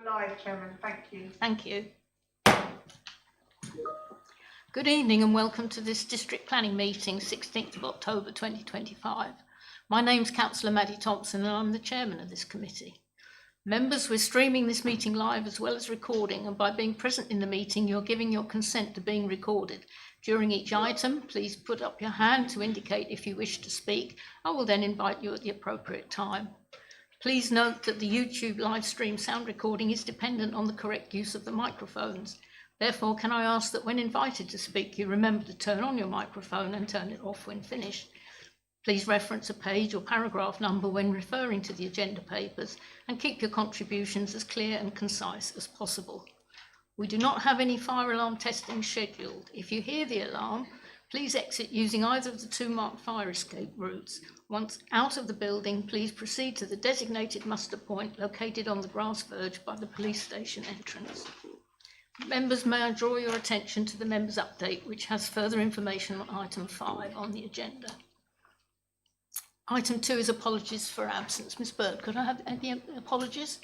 Live, Chairman. Thank you. Thank you. Good evening and welcome to this District Planning meeting, 16th of October 2025. My name's Councillor Maddie Thompson and I'm the Chairman of this committee. Members, we're streaming this meeting live as well as recording, and by being present in the meeting, you're giving your consent to being recorded. During each item, please put up your hand to indicate if you wish to speak. I will then invite you at the appropriate time. Please note that the YouTube live stream sound recording is dependent on the correct use of the microphones. Therefore, can I ask that when invited to speak, you remember to turn on your microphone and turn it off when finished. Please reference a page or paragraph number when referring to the agenda papers and keep your contributions as clear and concise as possible. We do not have any fire alarm testing scheduled. If you hear the alarm, please exit using either of the two marked fire escape routes. Once out of the building, please proceed to the designated muster point located on the grass verge by the police station entrance. Members, may I draw your attention to the members' update, which has further information on item 5 on the agenda. Item 2 is apologies for absence. Ms. Bird, could I have any apologies?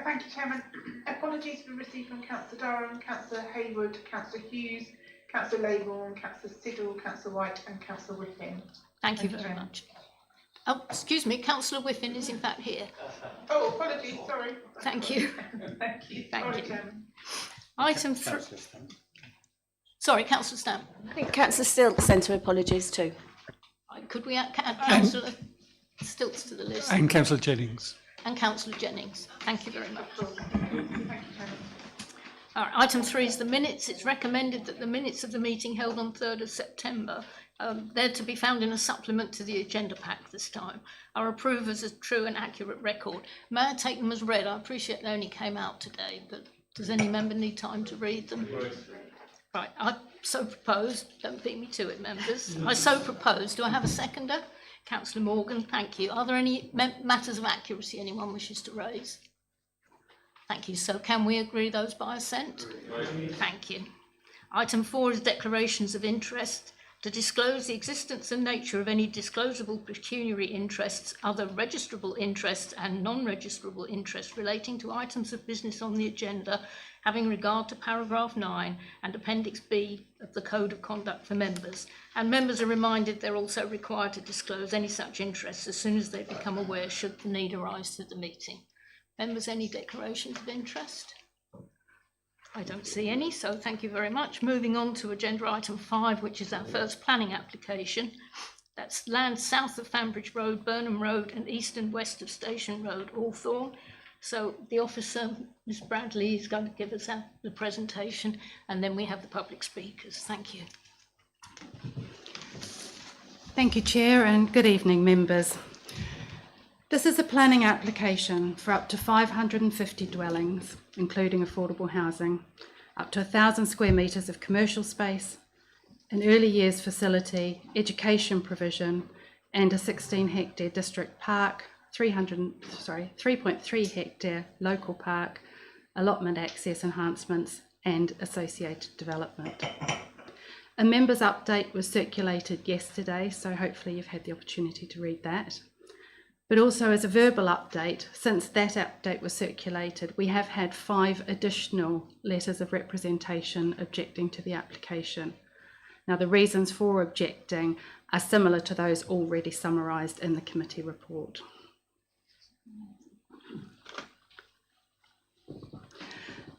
Thank you, Chairman. Apologies were received from Councillor Durham, Councillor Hayward, Councillor Hughes, Councillor Laybourne, Councillor Siddle, Councillor White and Councillor Whiffin. Thank you very much. Oh, excuse me, Councillor Whiffin is in fact here. Oh, apologies, sorry. Thank you. Thank you. Thank you. Chairman. Item 3. Sorry, Councillor Stamp. I think Councillor Stilts sent her apologies too. Could we add Councillor Stilts to the list? And Councillor Jennings. And Councillor Jennings. Thank you very much. Thank you, Chairman. All right, item 3 is the minutes. It's recommended that the minutes of the meeting held on 3rd of September, they're to be found in a supplement to the agenda pack this time, are approved as a true and accurate record. May I take them as read? I appreciate they only came out today, but does any member need time to read them? Right, I so propose, don't beat me to it, members. I so propose. Do I have a seconder? Councillor Morgan, thank you. Are there any matters of accuracy anyone wishes to raise? Thank you. So can we agree those by assent? Thank you. Item 4 is declarations of interest. To disclose the existence and nature of any disclosable pecuniary interests, other registrable interests and non-registrable interests relating to items of business on the agenda, having regard to paragraph 9 and appendix B of the Code of Conduct for members. And members are reminded they're also required to disclose any such interests as soon as they become aware should the need arise to the meeting. Members, any declarations of interest? I don't see any, so thank you very much. Moving on to agenda item 5, which is our first planning application. That's land south of Fambridge Road, Burnham Road and east and west of Station Road, Althorne. So the officer, Ms Bradley, is going to give us the presentation, and then we have the public speakers. Thank you. Thank you, Chair, and good evening, members. This is a planning application for up to 550 dwellings, including affordable housing, up to 1,000 square metres of commercial space, an early years facility, education provision, and a 16-hectare district park, 3.3 hectare local park, allotment access enhancements, and associated development. A members' update was circulated yesterday, so hopefully you've had the opportunity to read that. But also as a verbal update, since that update was circulated, we have had 5 additional letters of representation objecting to the application. Now, the reasons for objecting are similar to those already summarised in the committee report.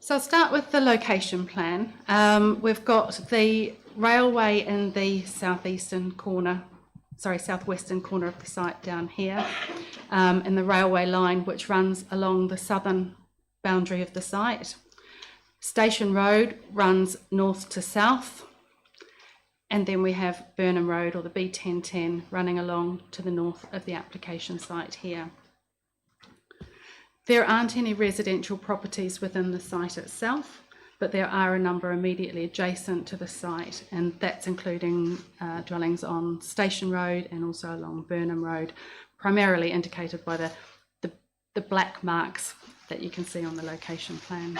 So I'll start with the location plan. We've got the railway in the southwestern corner of the site down here, and the railway line which runs along the southern boundary of the site. Station Road runs north to south, and then we have Burnham Road, or the B1010, running along to the north of the application site here. There aren't any residential properties within the site itself, but there are a number immediately adjacent to the site, and that's including dwellings on Station Road and also along Burnham Road, primarily indicated by the black marks that you can see on the location plan.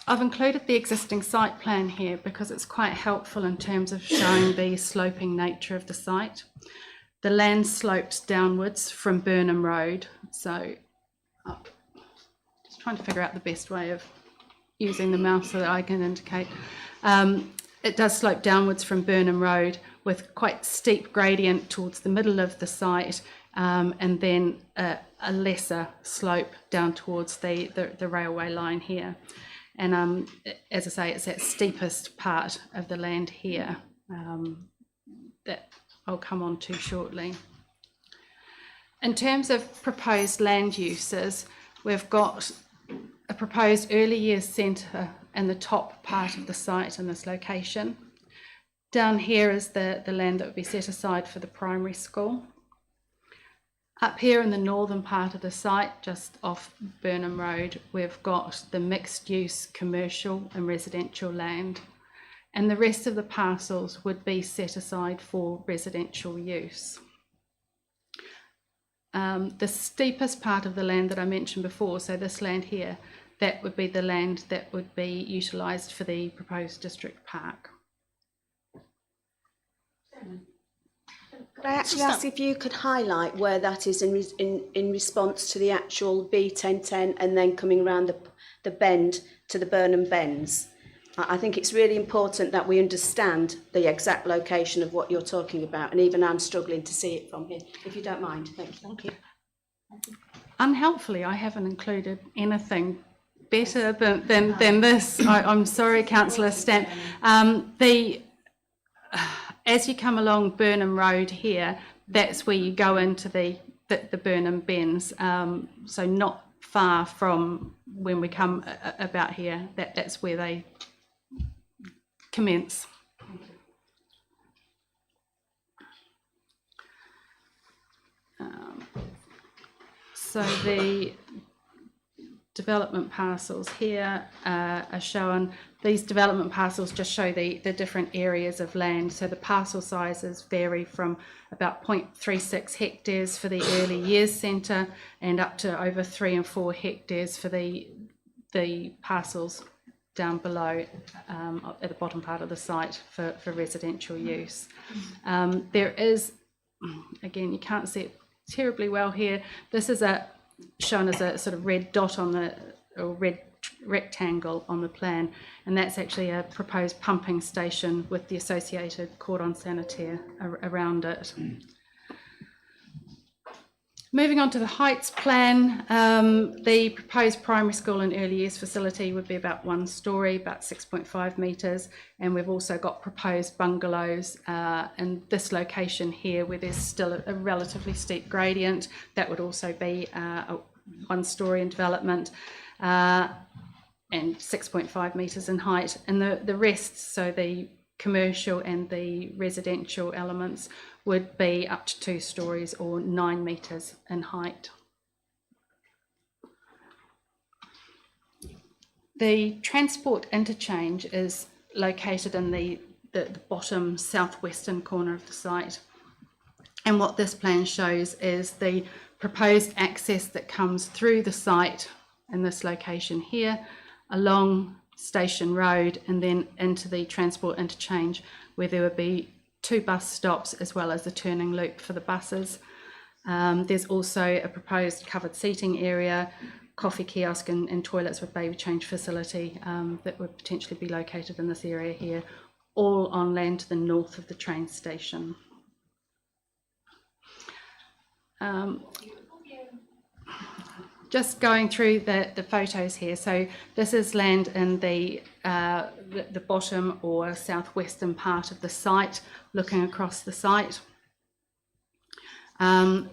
I've included the existing site plan here because it's quite helpful in terms of showing the sloping nature of the site. the land slopes downwards from Burnham Road. So just trying to figure out the best way of using the mouse so that I can indicate. It does slope downwards from Burnham Road with quite steep gradient towards the middle of the site, and then a lesser slope down towards the railway line here. And as I say, it's that steepest part of the land here that I'll come on to shortly. In terms of proposed land uses, we've got a proposed early years centre in the top part of the site in this location. Down here is the land that would be set aside for the primary school. Up here in the northern part of the site, just off Burnham Road, we've got the mixed use commercial and residential land, and the rest of the parcels would be set aside for residential use. The steepest part of the land that I mentioned before, so this land here, that would be the land that would be utilised for the proposed district park. Could I actually ask if you could highlight where that is in response to the actual B1010 and then coming around the bend to the Burnham Bends? I think it's really important that we understand the exact location of what you're talking about, and even I'm struggling to see it from here. If you don't mind, thank you. Thank you. Unhelpfully, I haven't included anything better than this. I'm sorry, Councillor Stamp. As you come along Burnham Road here, that's where you go into the Burnham Bends. So not far from when we come about here, that's where they commence. So the development parcels here are shown. These development parcels just show the different areas of land. So the parcel sizes vary from about 0.36 hectares for the early years centre and up to over 3 and 4 hectares for the parcels down below at the bottom part of the site for residential use. There is, again, you can't see it terribly well here. This is shown as a sort of red dot on or red rectangle on the plan, and that's actually a proposed pumping station with the associated cordon sanitaire around it. Moving on to the heights plan, the proposed primary school and early years facility would be about 1 storey, about 6.5 metres, and we've also got proposed bungalows in this location here where there's still a relatively steep gradient. That would also be a 1 storey in development and 6.5 metres in height, and the rest, so the commercial and the residential elements, would be up to 2 storeys or 9 metres in height. The transport interchange is located in the bottom southwestern corner of the site, and what this plan shows is the proposed access that comes through the site in this location here, along Station Road, and then into the transport interchange, where there would be 2 bus stops as well as a turning loop for the buses. There's also a proposed covered seating area, coffee kiosk and toilets with baby change facility that would potentially be located in this area here, all on land to the north of the train station. Just going through the photos here. So this is land in the bottom or southwestern part of the site, looking across the site.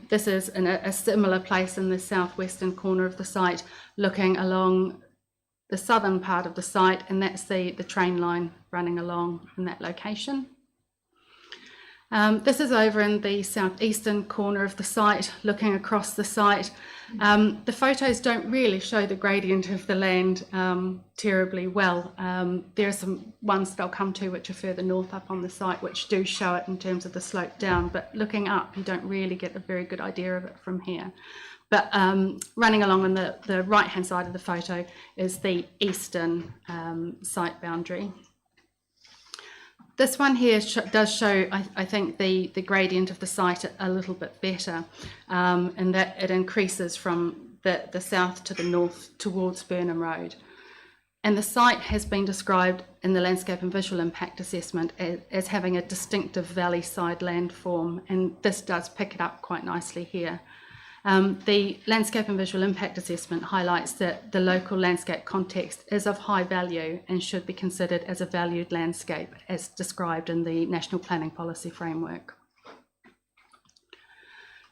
This is in a similar place in the southwestern corner of the site, looking along the southern part of the site, and that's the train line running along in that location. This is over in the southeastern corner of the site, looking across the site. The photos don't really show the gradient of the land terribly well. There are some ones that I'll come to which are further north up on the site which do show it in terms of the slope down, but looking up you don't really get a very good idea of it from here. But running along on the right hand side of the photo is the eastern site boundary. This one here does show, I think, the gradient of the site a little bit better, in that it increases from the south to the north towards Burnham Road. And the site has been described in the Landscape and Visual Impact Assessment as having a distinctive valley side landform, and this does pick it up quite nicely here. The Landscape and Visual Impact Assessment highlights that the local landscape context is of high value and should be considered as a valued landscape as described in the National Planning Policy Framework.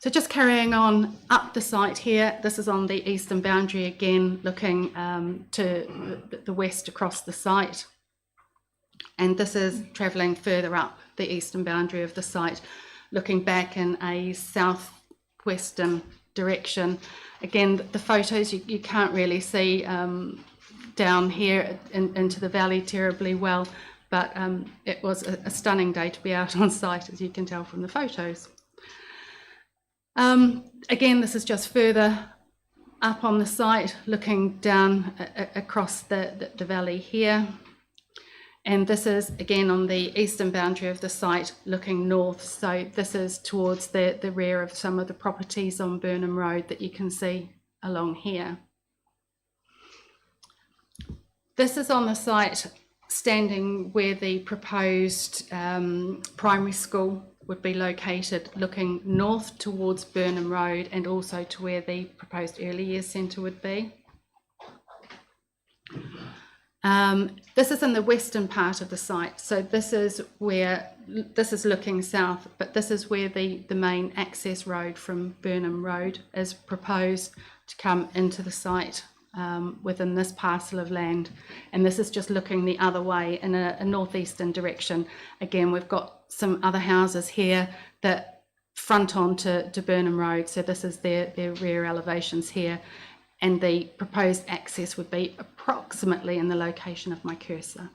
So just carrying on up the site here, this is on the eastern boundary again, looking to the west across the site. And this is travelling further up the eastern boundary of the site, looking back in a southwestern direction. Again, the photos you can't really see down here into the valley terribly well, but it was a stunning day to be out on site, as you can tell from the photos. Again, this is just further up on the site, looking down across the valley here. And this is again on the eastern boundary of the site, looking north. So this is towards the rear of some of the properties on Burnham Road that you can see along here. This is on the site standing where the proposed primary school would be located, looking north towards Burnham Road and also to where the proposed early years centre would be. This is in the western part of the site, so this is looking south, but this is where the main access road from Burnham Road is proposed to come into the site within this parcel of land, and this is just looking the other way in a northeastern direction. Again, we've got some other houses here that front on to Burnham Road, so this is their rear elevations here, and the proposed access would be approximately in the location of my cursor.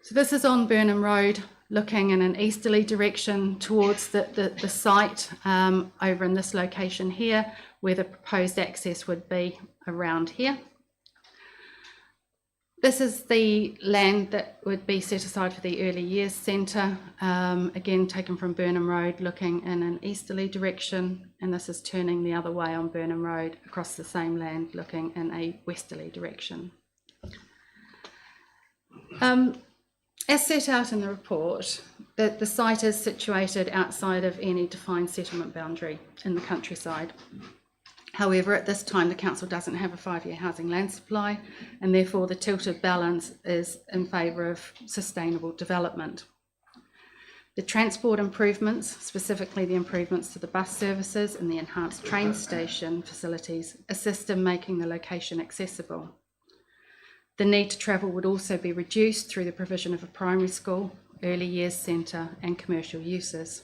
So this is on Burnham Road, looking in an easterly direction towards the site over in this location here, where the proposed access would be around here. This is the land that would be set aside for the early years centre, again taken from Burnham Road, looking in an easterly direction, and this is turning the other way on Burnham Road across the same land, looking in a westerly direction. As set out in the report, the site is situated outside of any defined settlement boundary in the countryside. However, at this time, the council doesn't have a 5-year housing land supply, and therefore the tilted balance is in favour of sustainable development. The transport improvements, specifically the improvements to the bus services and the enhanced train station facilities, assist in making the location accessible. The need to travel would also be reduced through the provision of a primary school, early years centre and commercial uses.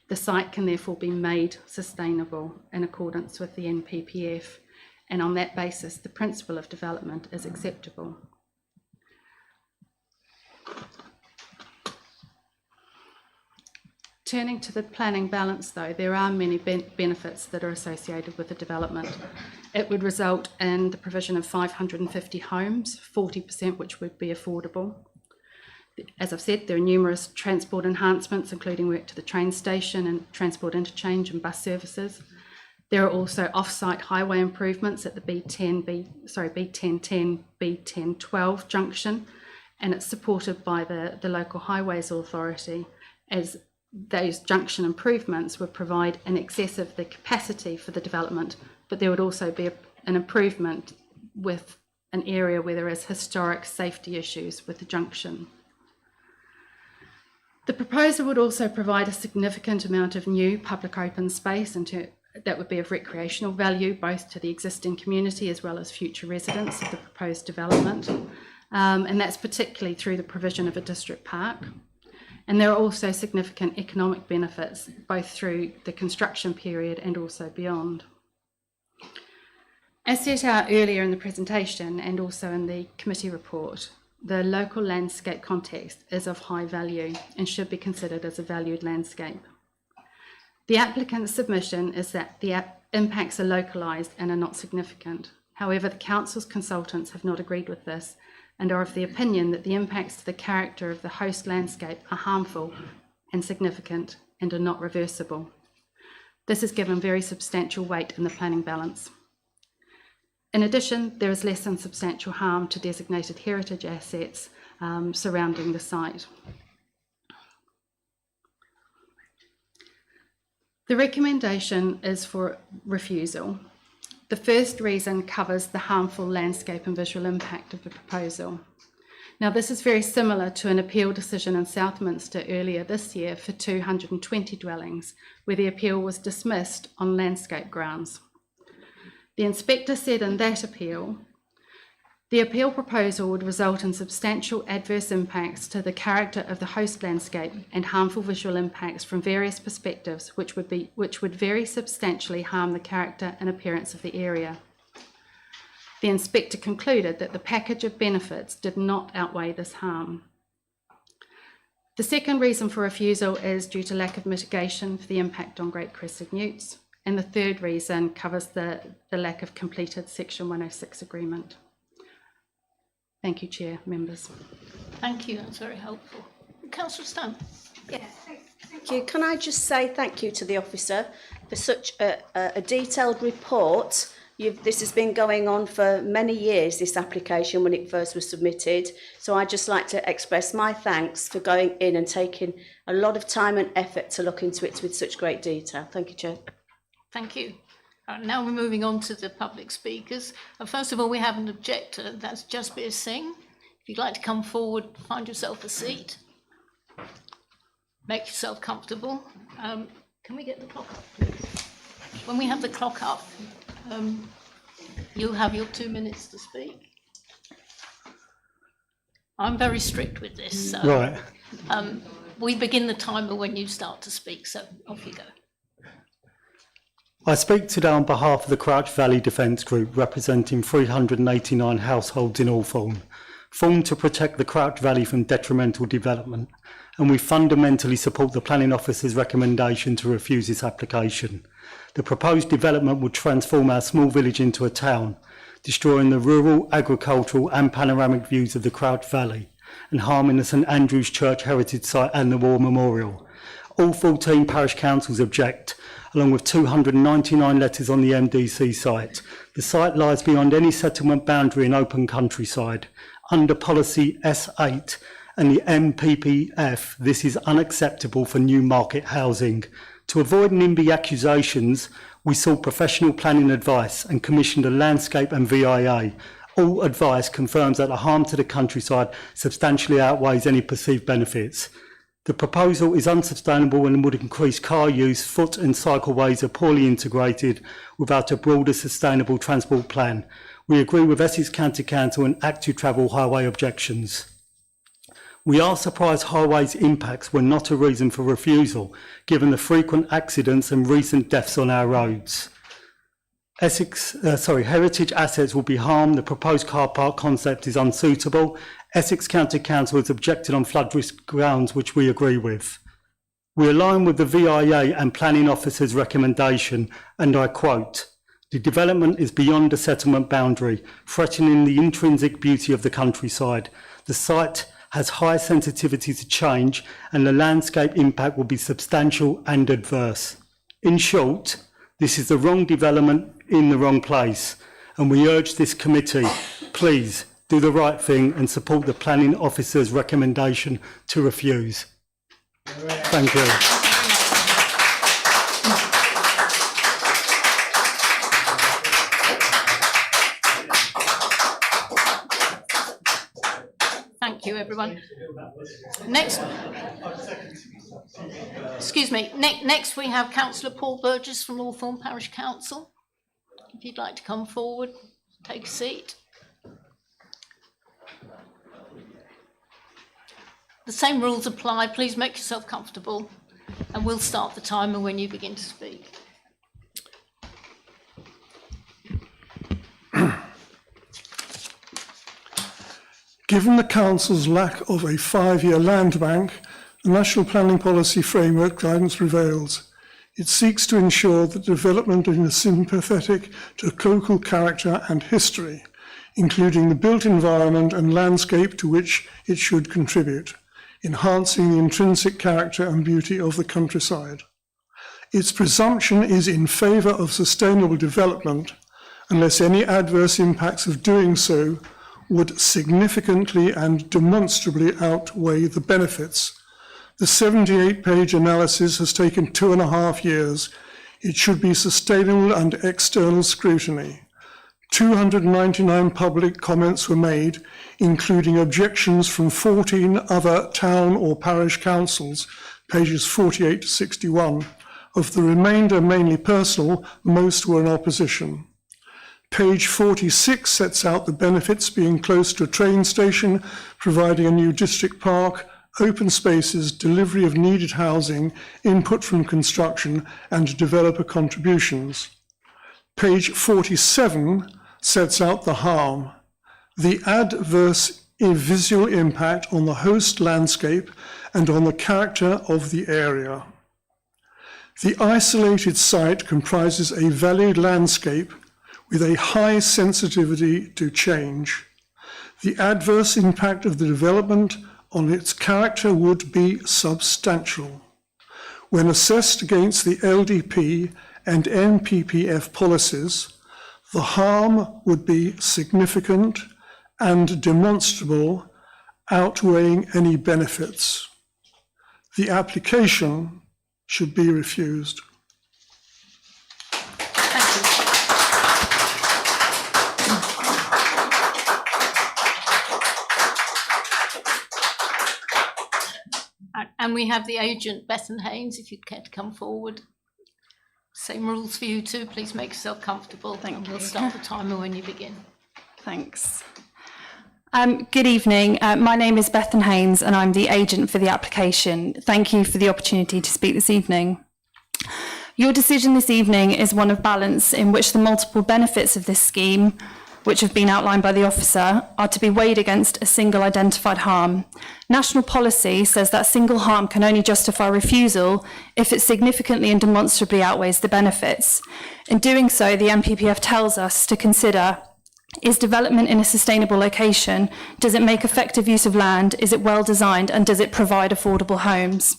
The site can therefore be made sustainable in accordance with the NPPF, and on that basis the principle of development is acceptable. Turning to the planning balance though, there are many benefits that are associated with the development. It would result in the provision of 550 homes, 40% which would be affordable. As I've said, there are numerous transport enhancements, including work to the train station and transport interchange and bus services. There are also off-site highway improvements at the B1010, B1012 junction, and it's supported by the local highways authority, as those junction improvements would provide in excess of the capacity for the development, but there would also be an improvement with an area where there is historic safety issues with the junction. The proposal would also provide a significant amount of new public open space that would be of recreational value, both to the existing community as well as future residents of the proposed development. And that's particularly through the provision of a district park. And there are also significant economic benefits, both through the construction period and also beyond. As set out earlier in the presentation and also in the committee report, the local landscape context is of high value and should be considered as a valued landscape. The applicant's submission is that the impacts are localised and are not significant. However, the council's consultants have not agreed with this, and are of the opinion that the impacts to the character of the host landscape are harmful and significant and are not reversible. This is given very substantial weight in the planning balance. In addition, there is less than substantial harm to designated heritage assets surrounding the site. The recommendation is for refusal. The first reason covers the harmful landscape and visual impact of the proposal. Now, this is very similar to an appeal decision in Southminster earlier this year for 220 dwellings, where the appeal was dismissed on landscape grounds. The inspector said in that appeal, the appeal proposal would result in substantial adverse impacts to the character of the host landscape and harmful visual impacts from various perspectives, which would very substantially harm the character and appearance of the area. The inspector concluded that the package of benefits did not outweigh this harm. The second reason for refusal is due to lack of mitigation for the impact on great crested newts, and the third reason covers the lack of completed Section 106 agreement. Thank you, Chair, members. Thank you, that's very helpful. Councillor Stone. Yeah, thank you. Can I just say thank you to the officer for such a detailed report. This has been going on for many years, this application, when it first was submitted. So I'd just like to express my thanks for going in and taking a lot of time and effort to look into it with such great detail. Thank you, Chair. Thank you. Now we're moving on to the public speakers. First of all, we have an objector, that's Jasbir Singh. If you'd like to come forward, find yourself a seat. Make yourself comfortable. Can we get the clock up, please? When we have the clock up, you'll have your 2 minutes to speak. I'm very strict with this, so right. We begin the timer when you start to speak, so off you go. I speak today on behalf of the Crouch Valley Defence Group, representing 389 households in Althorne, formed to protect the Crouch Valley from detrimental development, and we fundamentally support the Planning Officer's recommendation to refuse this application. The proposed development would transform our small village into a town, destroying the rural, agricultural and panoramic views of the Crouch Valley, and harming the St Andrew's Church Heritage Site and the War Memorial. All 14 parish councils object, along with 299 letters on the MDC site. The site lies beyond any settlement boundary in open countryside. Under policy S8 and the MPPF, this is unacceptable for new market housing. To avoid NIMBY accusations, we sought professional planning advice and commissioned a landscape and VIA. All advice confirms that the harm to the countryside substantially outweighs any perceived benefits. The proposal is unsustainable and would increase car use. Foot and cycleways are poorly integrated without a broader sustainable transport plan. We agree with Essex County Council and active travel highway objections. We are surprised highways impacts were not a reason for refusal, given the frequent accidents and recent deaths on our roads. Heritage assets will be harmed. The proposed car park concept is unsuitable. Essex County Council has objected on flood risk grounds, which we agree with. We align with the VIA and Planning Officer's recommendation, and I quote, "The development is beyond the settlement boundary, threatening the intrinsic beauty of the countryside. The site has high sensitivity to change, and the landscape impact will be substantial and adverse." In short, this is the wrong development in the wrong place, and we urge this committee, please do the right thing and support the Planning Officer's recommendation to refuse. Thank you. Thank you, everyone. Next we have Councillor Paul Burgess from Althorne Parish Council. If you'd like to come forward, take a seat. The same rules apply. Please make yourself comfortable, and we'll start the timer when you begin to speak. Given the Council's lack of a 5-year land bank, the National Planning Policy Framework guidance prevails. It seeks to ensure that development is sympathetic to local character and history. including the built environment and landscape to which it should contribute, enhancing the intrinsic character and beauty of the countryside. Its presumption is in favour of sustainable development, unless any adverse impacts of doing so would significantly and demonstrably outweigh the benefits. The 78-page analysis has taken 2.5 years. It should be sustainable under external scrutiny. 299 public comments were made, including objections from 14 other town or parish councils, pages 48 to 61. Of the remainder, mainly personal, most were in opposition. Page 46 sets out the benefits: being close to a train station, providing a new district park, open spaces, delivery of needed housing, input from construction, and developer contributions. Page 47 sets out the harm: the adverse visual impact on the host landscape and on the character of the area. The isolated site comprises a valued landscape with a high sensitivity to change. The adverse impact of the development on its character would be substantial. When assessed against the LDP and NPPF policies, the harm would be significant and demonstrable, outweighing any benefits. The application should be refused. Thank you. And we have the agent, Bethan Haynes, if you'd care to come forward. Same rules for you too. Please make yourself comfortable. Thank We'll you. start the timer when you begin. Thanks. Good evening. My name is Bethan Haynes and I'm the agent for the application. Thank you for the opportunity to speak this evening. Your decision this evening is one of balance, in which the multiple benefits of this scheme, which have been outlined by the officer, are to be weighed against a single identified harm. National policy says that single harm can only justify refusal if it significantly and demonstrably outweighs the benefits. In doing so, the NPPF tells us to consider: is development in a sustainable location? Does it make effective use of land? Is it well designed? And does it provide affordable homes?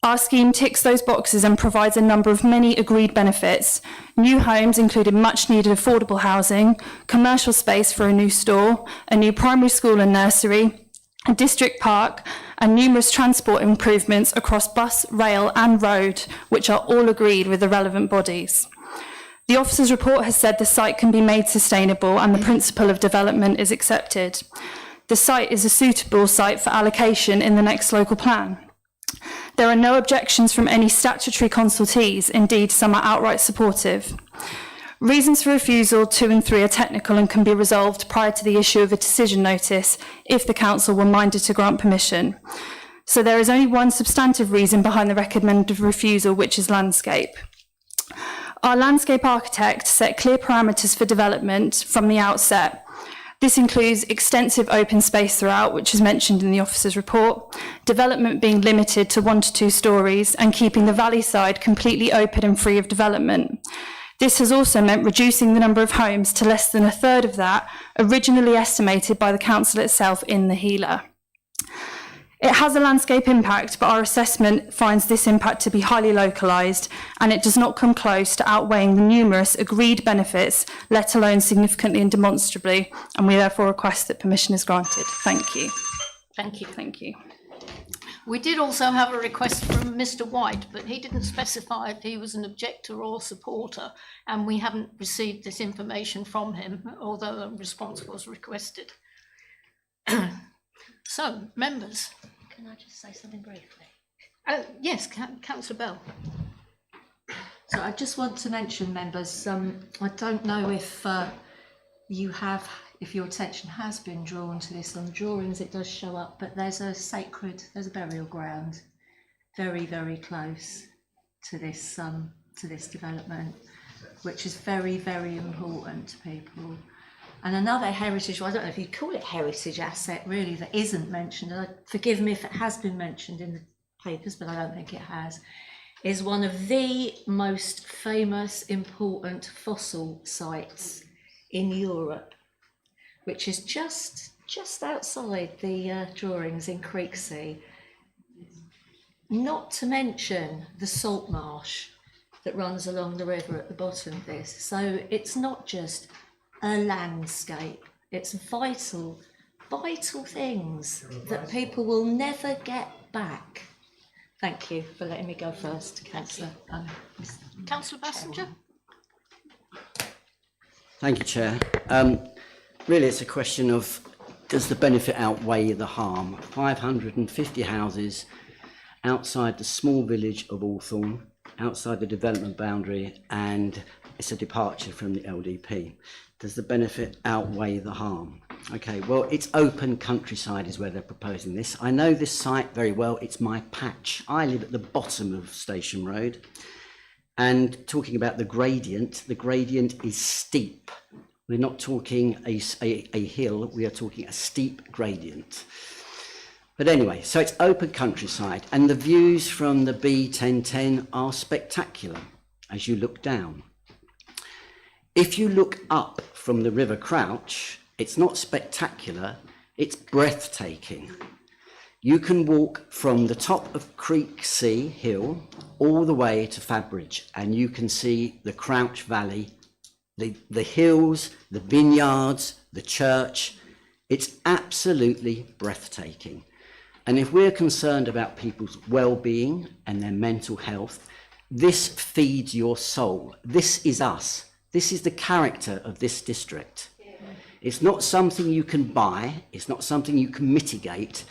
Our scheme ticks those boxes and provides a number of many agreed benefits. New homes, including much needed affordable housing, commercial space for a new store, a new primary school and nursery, a district park, and numerous transport improvements across bus, rail and road, which are all agreed with the relevant bodies. The officer's report has said the site can be made sustainable and the principle of development is accepted. The site is a suitable site for allocation in the next local plan. There are no objections from any statutory consultees. Indeed, some are outright supportive. Reasons for refusal 2 and 3 are technical and can be resolved prior to the issue of a decision notice if the council were minded to grant permission. So there is only one substantive reason behind the recommended refusal, which is landscape. Our landscape architect set clear parameters for development from the outset. This includes extensive open space throughout, which is mentioned in the officer's report, development being limited to 1 to 2 stories, and keeping the valley side completely open and free of development. This has also meant reducing the number of homes to less than 1/3 of that originally estimated by the council itself in the HELA. It has a landscape impact, but our assessment finds this impact to be highly localised, and it does not come close to outweighing the numerous agreed benefits, let alone significantly and demonstrably, and we therefore request that permission is granted. Thank you. Thank you. Thank you. We did also have a request from Mr. White, but he didn't specify if he was an objector or supporter, and we haven't received this information from him, although a response was requested. So, members. Can I just say something briefly? Yes, Councillor Bell. So I just want to mention, members, I don't know if if your attention has been drawn to this on drawings. It does show up, but there's a burial ground very, very close to this development, which is very, very important to people. And another heritage, well, I don't know if you call it heritage asset, really, that isn't mentioned, and forgive me if it has been mentioned in the papers, but I don't think it has, is one of the most famous, important fossil sites in Europe. which is just outside the drawings in Creeksea. Not to mention the salt marsh that runs along the river at the bottom of this. So it's not just a landscape, it's vital things that people will never get back. Thank you for letting me go first, Councillor. Councillor Bassinger? Thank you, Chair. Really, it's a question of, does the benefit outweigh the harm? 550 houses outside the small village of Althorne, outside the development boundary, and it's a departure from the LDP. Does the benefit outweigh the harm? Okay, well, it's open countryside is where they're proposing this. I know this site very well. It's my patch. I live at the bottom of Station Road. And talking about the gradient is steep. We're not talking a hill, we are talking a steep gradient. But anyway, so it's open countryside, and the views from the B1010 are spectacular as you look down. If you look up from the River Crouch, it's not spectacular, it's breathtaking. You can walk from the top of Creeksea Hill all the way to Fambridge, and you can see the Crouch Valley, the hills, the vineyards, the church. It's absolutely breathtaking. And if we're concerned about people's well-being and their mental health, this feeds your soul. This is us. This is the character of this district. It's not something you can buy. It's not something you can mitigate.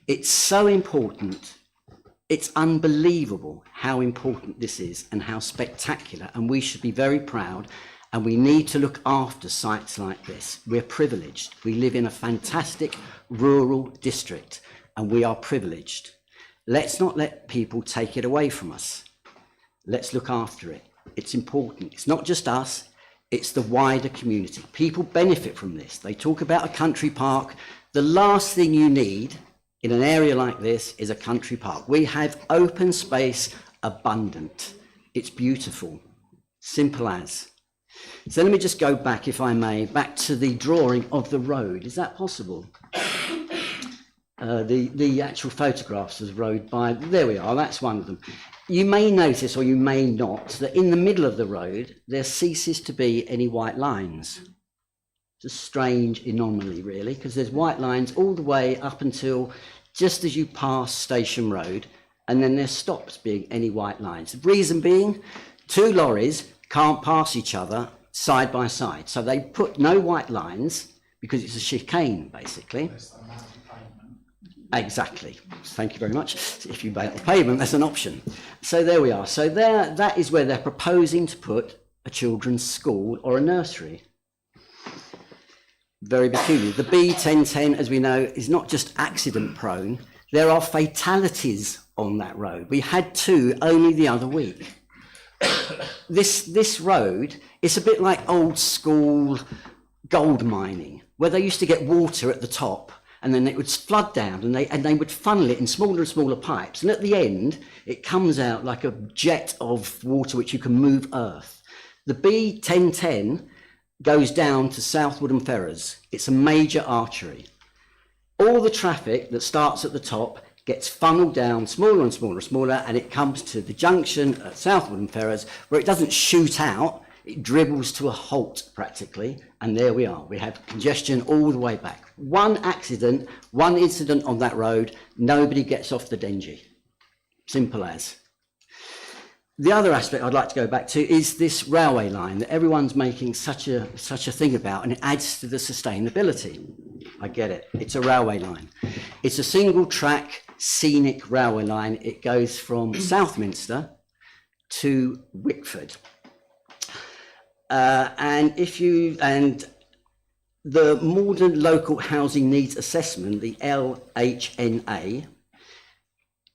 It's so important. It's unbelievable how important this is and how spectacular. And we should be very proud. And we need to look after sites like this. We're privileged. We live in a fantastic rural district, and we are privileged. Let's not let people take it away from us. Let's look after it. It's important. It's not just us, it's the wider community. People benefit from this. They talk about a country park. The last thing you need in an area like this is a country park. We have open space abundant. It's beautiful. Simple as. So let me just go back, if I may, back to the drawing of the road. Is that possible? The actual photographs of the road there we are, that's one of them. You may notice, or you may not, that in the middle of the road, there ceases to be any white lines. It's a strange anomaly, really, because there's white lines all the way up until just as you pass Station Road, and then there stops being any white lines. The reason being, 2 lorries can't pass each other side by side. So they put no white lines because it's a chicane, basically. Exactly. Thank you very much. If you make the pavement, that's an option. So there we are. So that is where they're proposing to put a children's school or a nursery. Very peculiar. The B1010, as we know, is not just accident prone. There are fatalities on that road. We had 2 only the other week. This road, it's a bit like old school gold mining, where they used to get water at the top and then it would flood down and they would funnel it in smaller and smaller pipes. And at the end, it comes out like a jet of water which you can move earth. The B1010 goes down to Southwood and Ferrers. It's a major artery. All the traffic that starts at the top gets funneled down smaller and smaller and smaller, and it comes to the junction at Southwood and Ferrers, where it doesn't shoot out, it dribbles to a halt practically, and there we are. We have congestion all the way back. One accident, one incident on that road, nobody gets off the Dengie. Simple as. The other aspect I'd like to go back to is this railway line that everyone's making such a thing about, and it adds to the sustainability. I get it. It's a railway line. It's a single track scenic railway line. It goes from Southminster to Wickford. And the Maldon Local Housing Needs Assessment, the LHNA,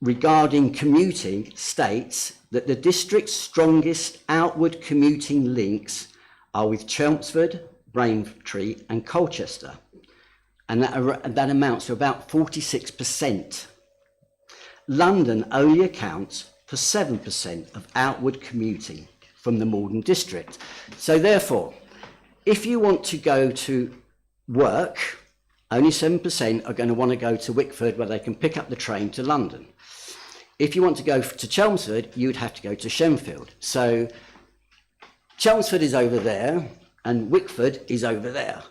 regarding commuting states that the district's strongest outward commuting links are with Chelmsford, Braintree and Colchester. And that amounts to about 46%. London only accounts for 7% of outward commuting from the Maldon district. So therefore, if you want to go to work, only 7% are going to want to go to Wickford where they can pick up the train to London. If you want to go to Chelmsford, you would have to go to Shenfield. So Chelmsford is over there and Wickford is over there.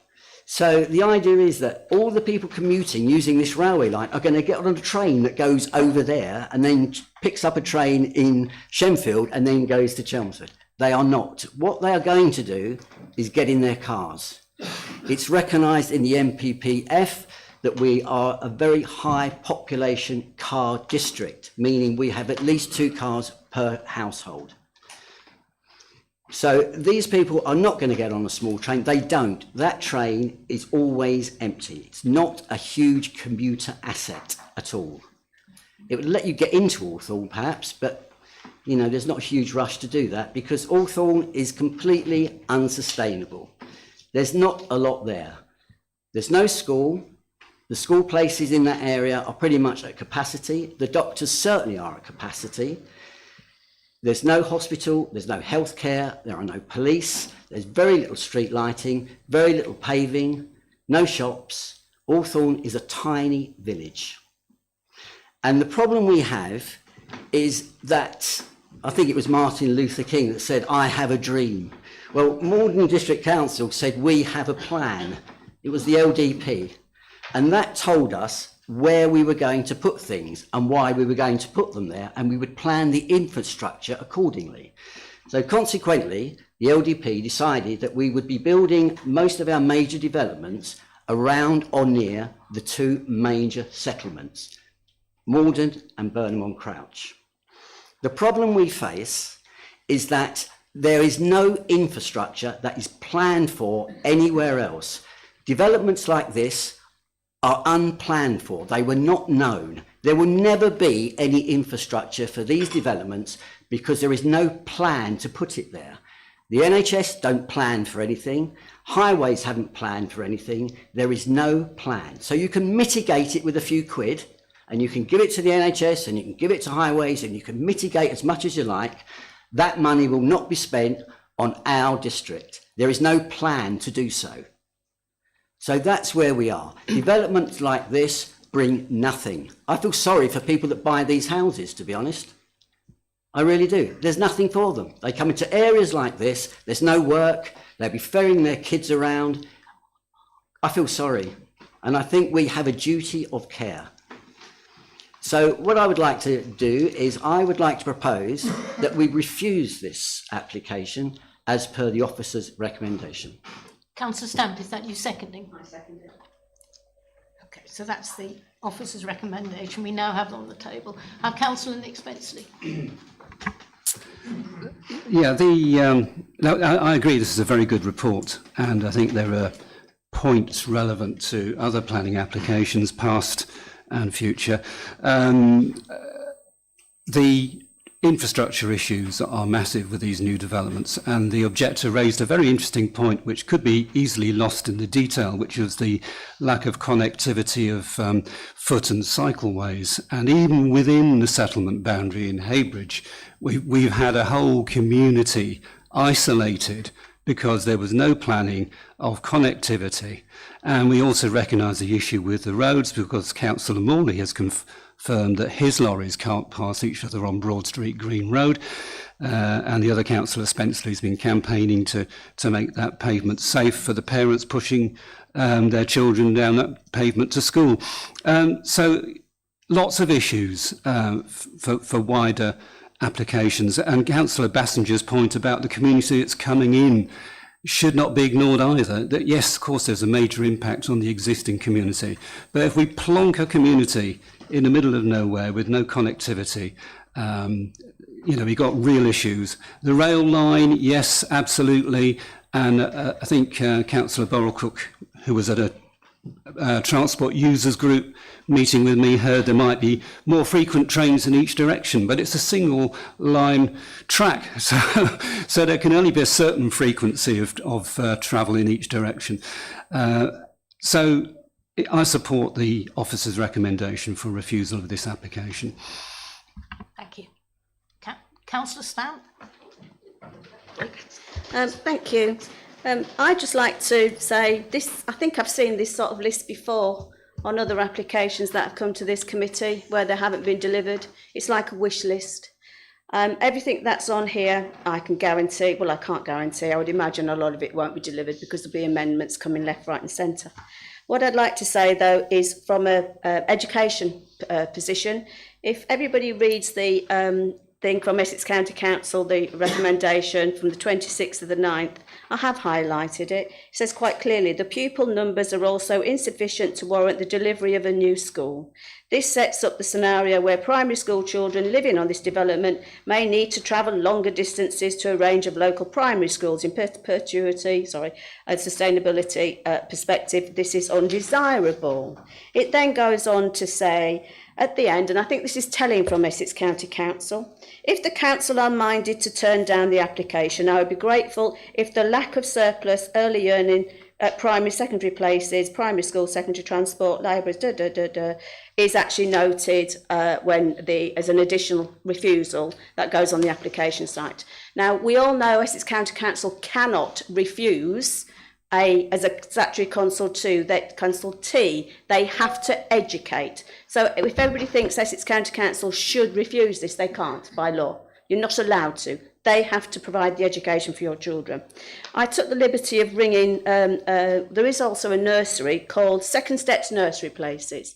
So the idea is that all the people commuting using this railway line are going to get on a train that goes over there and then picks up a train in Shenfield and then goes to Chelmsford. They are not. What they are going to do is get in their cars. It's recognised in the MPPF that we are a very high population car district, meaning we have at least 2 cars per household. So these people are not going to get on a small train. They don't. That train is always empty. It's not a huge commuter asset at all. It would let you get into Althorne perhaps, but you know, there's not a huge rush to do that because Althorne is completely unsustainable. There's not a lot there. There's no school. The school places in that area are pretty much at capacity. The doctors certainly are at capacity. There's no hospital, there's no healthcare, there are no police, there's very little street lighting, very little paving, no shops. Althorne is a tiny village. And the problem we have is that, I think it was Martin Luther King that said, "I have a dream." Well, Maldon District Council said, "We have a plan." It was the LDP. And that told us where we were going to put things and why we were going to put them there, and we would plan the infrastructure accordingly. So consequently, the LDP decided that we would be building most of our major developments around or near the 2 major settlements, Maldon and Burnham on Crouch. The problem we face is that there is no infrastructure that is planned for anywhere else. Developments like this are unplanned for. They were not known. There will never be any infrastructure for these developments because there is no plan to put it there. The NHS don't plan for anything. Highways haven't planned for anything. There is no plan. So you can mitigate it with a few quid and you can give it to the NHS and you can give it to highways and you can mitigate as much as you like. That money will not be spent on our district. There is no plan to do so. So that's where we are. Developments like this bring nothing. I feel sorry for people that buy these houses, to be honest. I really do. There's nothing for them. They come into areas like this, there's no work, they'll be ferrying their kids around. I feel sorry. And I think we have a duty of care. So what I would like to do is I would like to propose that we refuse this application as per the officer's recommendation. Councillor Stamp, is that you seconding? I second it. Okay, so that's the officer's recommendation we now have on the table. Our Councillor Nick Spenceley. Yeah, I agree this is a very good report, and I think there are points relevant to other planning applications, past and future. The infrastructure issues are massive with these new developments, and the objector raised a very interesting point which could be easily lost in the detail, which is the lack of connectivity of foot and cycleways. And even within the settlement boundary in Heybridge, we've had a whole community isolated because there was no planning of connectivity. And we also recognise the issue with the roads because Councillor Morley has confirmed that his lorries can't pass each other on Broad Street Green Road, and the other councillor Spenceley has been campaigning to make that pavement safe for the parents pushing their children down that pavement to school. So lots of issues for wider applications, and Councillor Bassinger's point about the community that's coming in should not be ignored either. That yes, of course, there's a major impact on the existing community, but if we plonk a community in the middle of nowhere with no connectivity, we've got real issues. The rail line, yes, absolutely, and I think Councillor Borrell-Cook, who was at a transport users group meeting with me, heard there might be more frequent trains in each direction, but it's a single line track, so there can only be a certain frequency of travel in each direction. So I support the officer's recommendation for refusal of this application. Thank you. Councillor Stamp. Thank you. I'd just like to say this, I think I've seen this sort of list before on other applications that have come to this committee where they haven't been delivered. It's like a wish list. Everything that's on here, I can guarantee, well, I can't guarantee, I would imagine a lot of it won't be delivered because there'll be amendments coming left, right and centre. What I'd like to say, though, is from a education position, if everybody reads the thing from Essex County Council, the recommendation from the 26th of the 9th, I have highlighted it. It says quite clearly, the pupil numbers are also insufficient to warrant the delivery of a new school. This sets up the scenario where primary school children living on this development may need to travel longer distances to a range of local primary schools. In perpetuity, sustainability perspective, this is undesirable. It then goes on to say at the end, and I think this is telling from Essex County Council, if the council are minded to turn down the application, I would be grateful if the lack of surplus early learning at primary, secondary places, primary school, secondary transport, libraries, is actually noted as an additional refusal that goes on the application site. Now, we all know Essex County Council cannot refuse as a statutory consultee, they have to educate. So if everybody thinks Essex County Council should refuse this, they can't by law. You're not allowed to. They have to provide the education for your children. I took the liberty of ringing, there is also a nursery called Second Steps Nursery Places.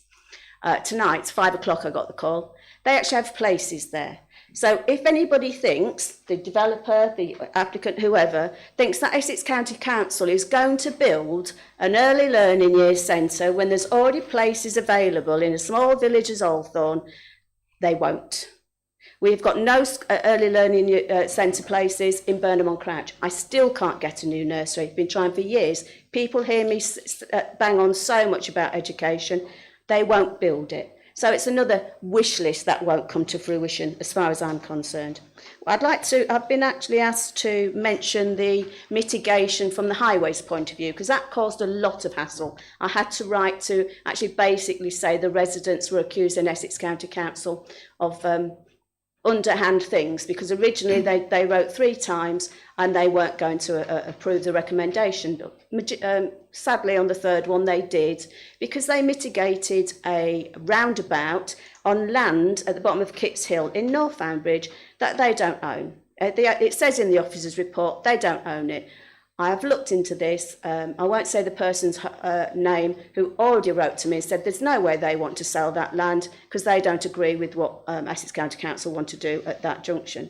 Tonight, 5 o'clock I got the call. They actually have places there. So if anybody thinks, the developer, the applicant, whoever, thinks that Essex County Council is going to build an early learning years centre when there's already places available in a small village as Althorne, they won't. We've got no early learning centre places in Burnham on Crouch. I still can't get a new nursery. I've been trying for years. People hear me bang on so much about education. They won't build it. So it's another wish list that won't come to fruition as far as I'm concerned. I've been actually asked to mention the mitigation from the highways point of view, because that caused a lot of hassle. I had to write to actually basically say the residents were accusing Essex County Council of underhand things, because originally they wrote 3 times and they weren't going to approve the recommendation. Sadly, on the 3rd one, they did, because they mitigated a roundabout on land at the bottom of Kipps Hill in North Fambridge that they don't own. It says in the officer's report they don't own it. I have looked into this. I won't say the person's name who already wrote to me and said there's no way they want to sell that land because they don't agree with what Essex County Council want to do at that junction.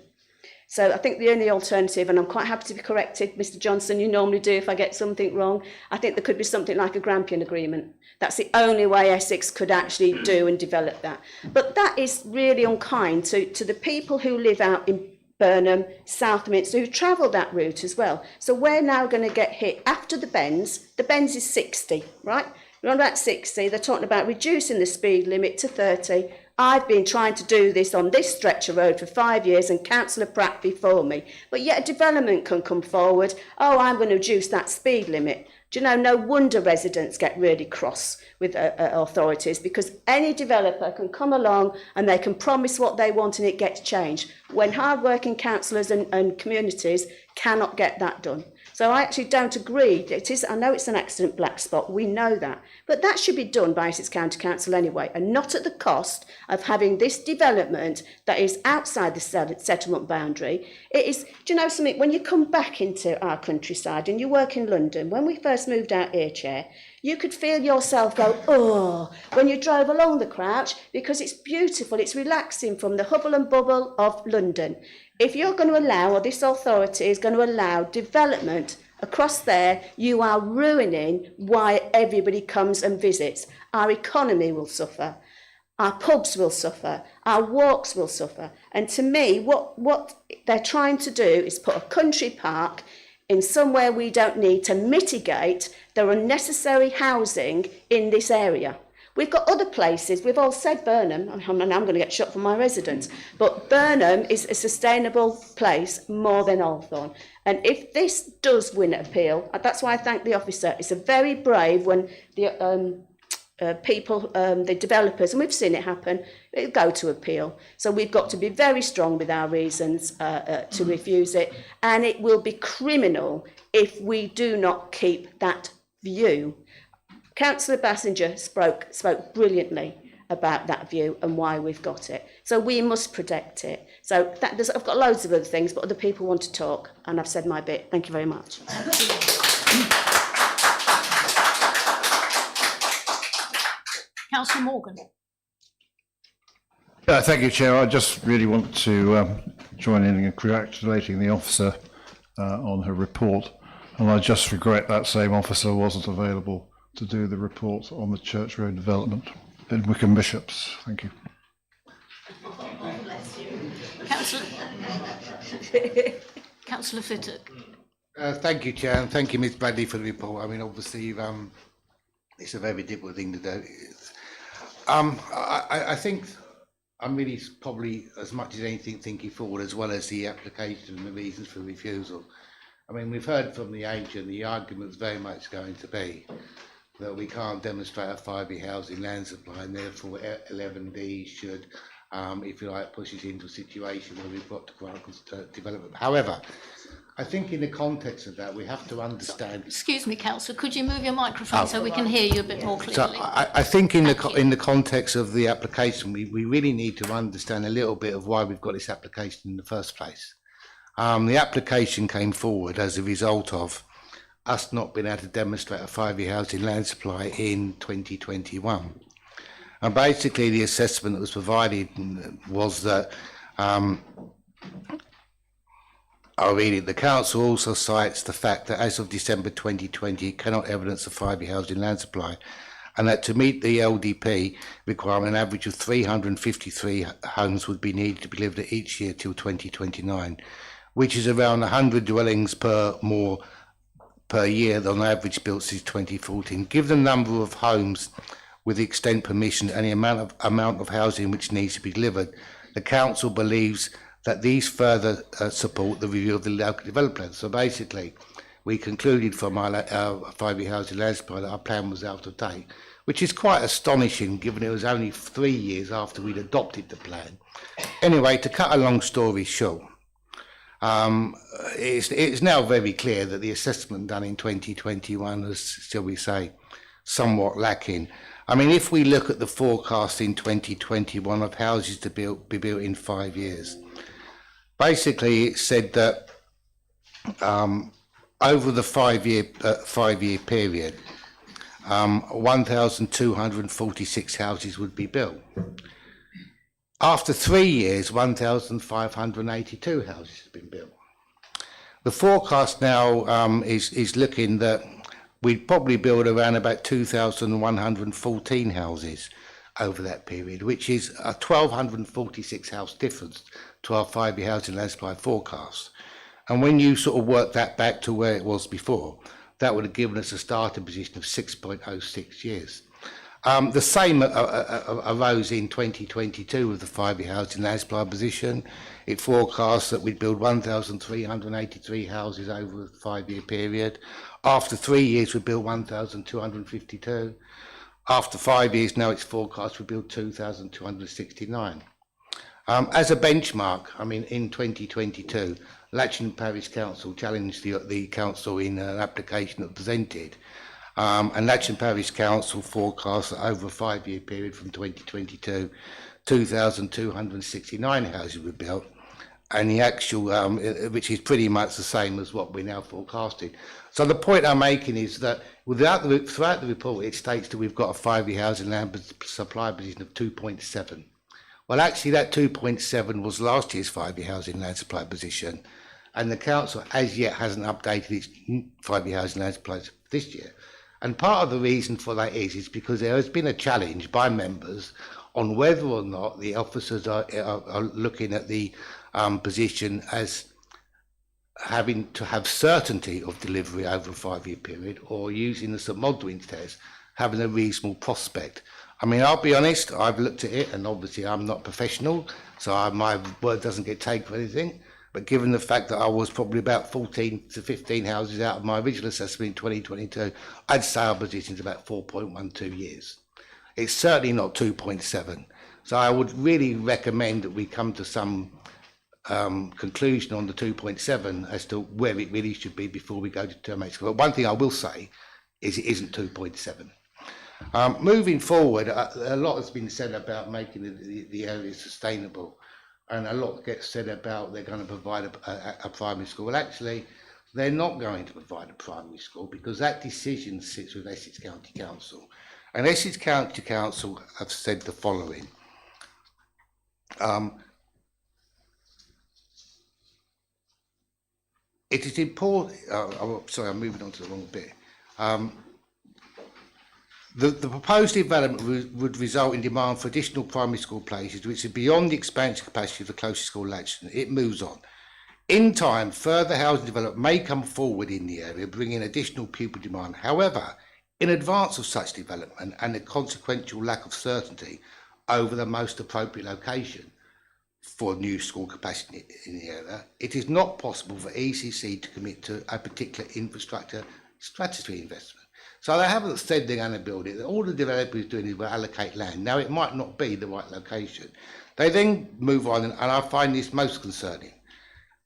So I think the only alternative, and I'm quite happy to be corrected, Mr Johnson, you normally do if I get something wrong, I think there could be something like a Grampian agreement. That's the only way Essex could actually do and develop that. But that is really unkind to the people who live out in Burnham, Southminster, who travel that route as well. So we're now going to get hit after the bends. The bends is 60, right? We're on about 60. They're talking about reducing the speed limit to 30. I've been trying to do this on this stretch of road for 5 years and Councillor Pratt before me. But yet a development can come forward, oh, I'm going to reduce that speed limit. Do you know, no wonder residents get really cross with authorities, because any developer can come along and they can promise what they want and it gets changed, when hard-working councillors and communities cannot get that done. So I actually don't agree. I know it's an accident black spot, we know that. But that should be done by Essex County Council anyway, and not at the cost of having this development that is outside the settlement boundary. It is, do you know something, when you come back into our countryside and you work in London, when we first moved out here, Chair, you could feel yourself go, oh, when you drove along the Crouch, because it's beautiful, it's relaxing from the hubble and bubble of London. If you're going to allow, or this authority is going to allow development across there, you are ruining why everybody comes and visits. Our economy will suffer, our pubs will suffer, our walks will suffer. And to me, what they're trying to do is put a country park in somewhere we don't need to mitigate the unnecessary housing in this area. We've got other places, we've all said Burnham, I'm going to get shot from my residents, but Burnham is a sustainable place more than Althorne. And if this does win an appeal, that's why I thank the officer. It's a very brave when the people, the developers, and we've seen it happen, it'll go to appeal. So we've got to be very strong with our reasons to refuse it, and it will be criminal if we do not keep that view. Councillor Bassinger spoke brilliantly about that view and why we've got it. So we must protect it. So I've got loads of other things, but other people want to talk, and I've said my bit. Thank you very much. Councillor Morgan. Thank you, Chair. I just really want to join in congratulating the officer on her report, and I just regret that same officer wasn't available to do the report on the Church Road development in Wickham Bishops. Thank you. Councillor Fittock. Thank you, Chair, and thank you, Ms Bradley, for the report. I mean, obviously, it's a very difficult thing to do. I think I'm really probably, as much as anything, thinking forward, as well as the application and the reasons for refusal. I mean, we've heard from the agent, the argument's very much going to be that we can't demonstrate a 5-year housing land supply, and therefore 11D should, if you like, push us into a situation where we've got to grant development. However, I think in the context of that, we have to understand. Excuse me, Councillor, could you move your microphone so we can hear you a bit more clearly? So I think in the context of the application, we really need to understand a little bit of why we've got this application in the first place. The application came forward as a result of us not being able to demonstrate a 5-year housing land supply in 2021. And basically the assessment that was provided was that I'll read it. The council also cites the fact that as of December 2020, it cannot evidence a 5-year housing land supply, and that to meet the LDP requirement, an average of 353 homes would be needed to be delivered each year till 2029, which is around 100 dwellings more per year on average built since 2014. Given the number of homes with the extent permission and the amount of housing which needs to be delivered, the council believes that these further support the review of the local development plan. So basically, we concluded from our 5-year housing land supply that our plan was out of date, which is quite astonishing given it was only 3 years after we'd adopted the plan. Anyway, to cut a long story short, it's now very clear that the assessment done in 2021 was, shall we say, somewhat lacking. I mean, if we look at the forecast in 2021 of houses to be built in 5 years, basically it said that over the 5-year period, 1,246 houses would be built. After 3 years, 1,582 houses have been built. The forecast now is looking that we'd probably build around about 2,114 houses over that period, which is a 1,246 house difference to our 5-year housing land supply forecast. And when you sort of work that back to where it was before, that would have given us a starting position of 6.06 years. The same arose in 2022 with the 5-year housing land supply position. It forecasts that we'd build 1,383 houses over a 5-year period. After 3 years, we built 1,252. After 5 years, now it's forecast we build 2,269. As a benchmark, I mean, in 2022, Latching Parish Council challenged the council in an application that was presented. And Latching Parish Council forecast that over a 5-year period from 2022, 2,269 houses were built, and the actual, which is pretty much the same as what we're now forecasting. So the point I'm making is that throughout the report, it states that we've got a 5-year housing land supply position of 2.7. Well, actually, that 2.7 was last year's 5-year housing land supply position, and the council as yet hasn't updated its 5-year housing land supply this year. And part of the reason for that is because there has been a challenge by members on whether or not the officers are looking at the position as having to have certainty of delivery over a 5-year period, or using the St Maldwin's test, having a reasonable prospect. I mean, I'll be honest, I've looked at it, and obviously I'm not professional, so my word doesn't get taken for anything. But given the fact that I was probably about 14 to 15 houses out of my original assessment in 2022, I'd say our position is about 4.12 years. It's certainly not 2.7. So I would really recommend that we come to some conclusion on the 2.7 as to where it really should be before we go to termination. But one thing I will say is it isn't 2.7. Moving forward, a lot has been said about making the area sustainable, and a lot gets said about they're going to provide a primary school. Well, actually, they're not going to provide a primary school because that decision sits with Essex County Council. And Essex County Council have said the following. It is important, sorry, I'm moving on to the wrong bit. The proposed development would result in demand for additional primary school places, which is beyond the expansion capacity of the closest school action. It moves on. In time, further housing development may come forward in the area, bringing additional pupil demand. However, in advance of such development and the consequential lack of certainty over the most appropriate location for new school capacity in the area, it is not possible for ECC to commit to a particular infrastructure strategy investment. So they haven't said they're going to build it. All the developer is doing is will allocate land. Now, it might not be the right location. They then move on, and I find this most concerning.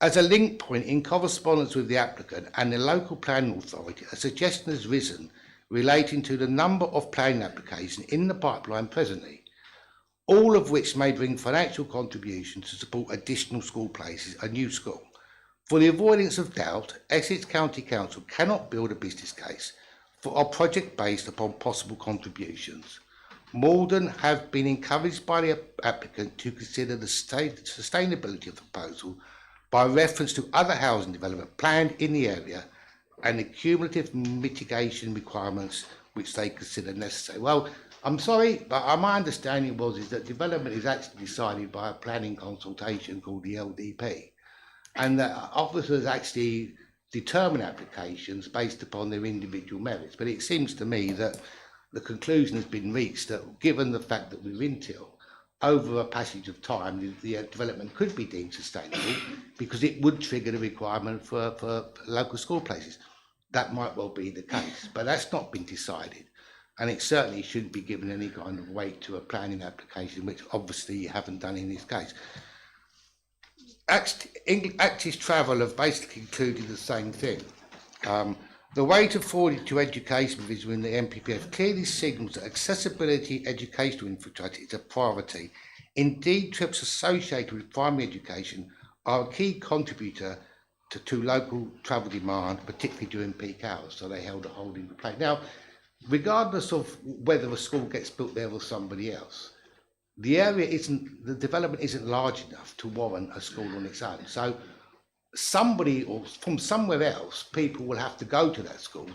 As a link point in correspondence with the applicant and the local planning authority, a suggestion has risen relating to the number of planning applications in the pipeline presently, all of which may bring financial contributions to support additional school places, a new school. For the avoidance of doubt, Essex County Council cannot build a business case for a project based upon possible contributions. Maldon have been encouraged by the applicant to consider the sustainability of the proposal by reference to other housing development planned in the area and the cumulative mitigation requirements which they consider necessary. Well, I'm sorry, but my understanding is that development is actually decided by a planning consultation called the LDP, and that officers actually determine applications based upon their individual merits. But it seems to me that the conclusion has been reached that given the fact that we're in till, over a passage of time, the development could be deemed sustainable because it would trigger the requirement for local school places. That might well be the case, but that's not been decided. And it certainly shouldn't be given any kind of weight to a planning application, which obviously you haven't done in this case. Actis Travel have basically concluded the same thing. The weight afforded to education provision in the MPPF clearly signals that accessibility educational infrastructure is a priority. Indeed, trips associated with primary education are a key contributor to local travel demand, particularly during peak hours, so they held a holding place. Now, regardless of whether a school gets built there or somebody else, the development isn't large enough to warrant a school on its own. So somebody or from somewhere else, people will have to go to that school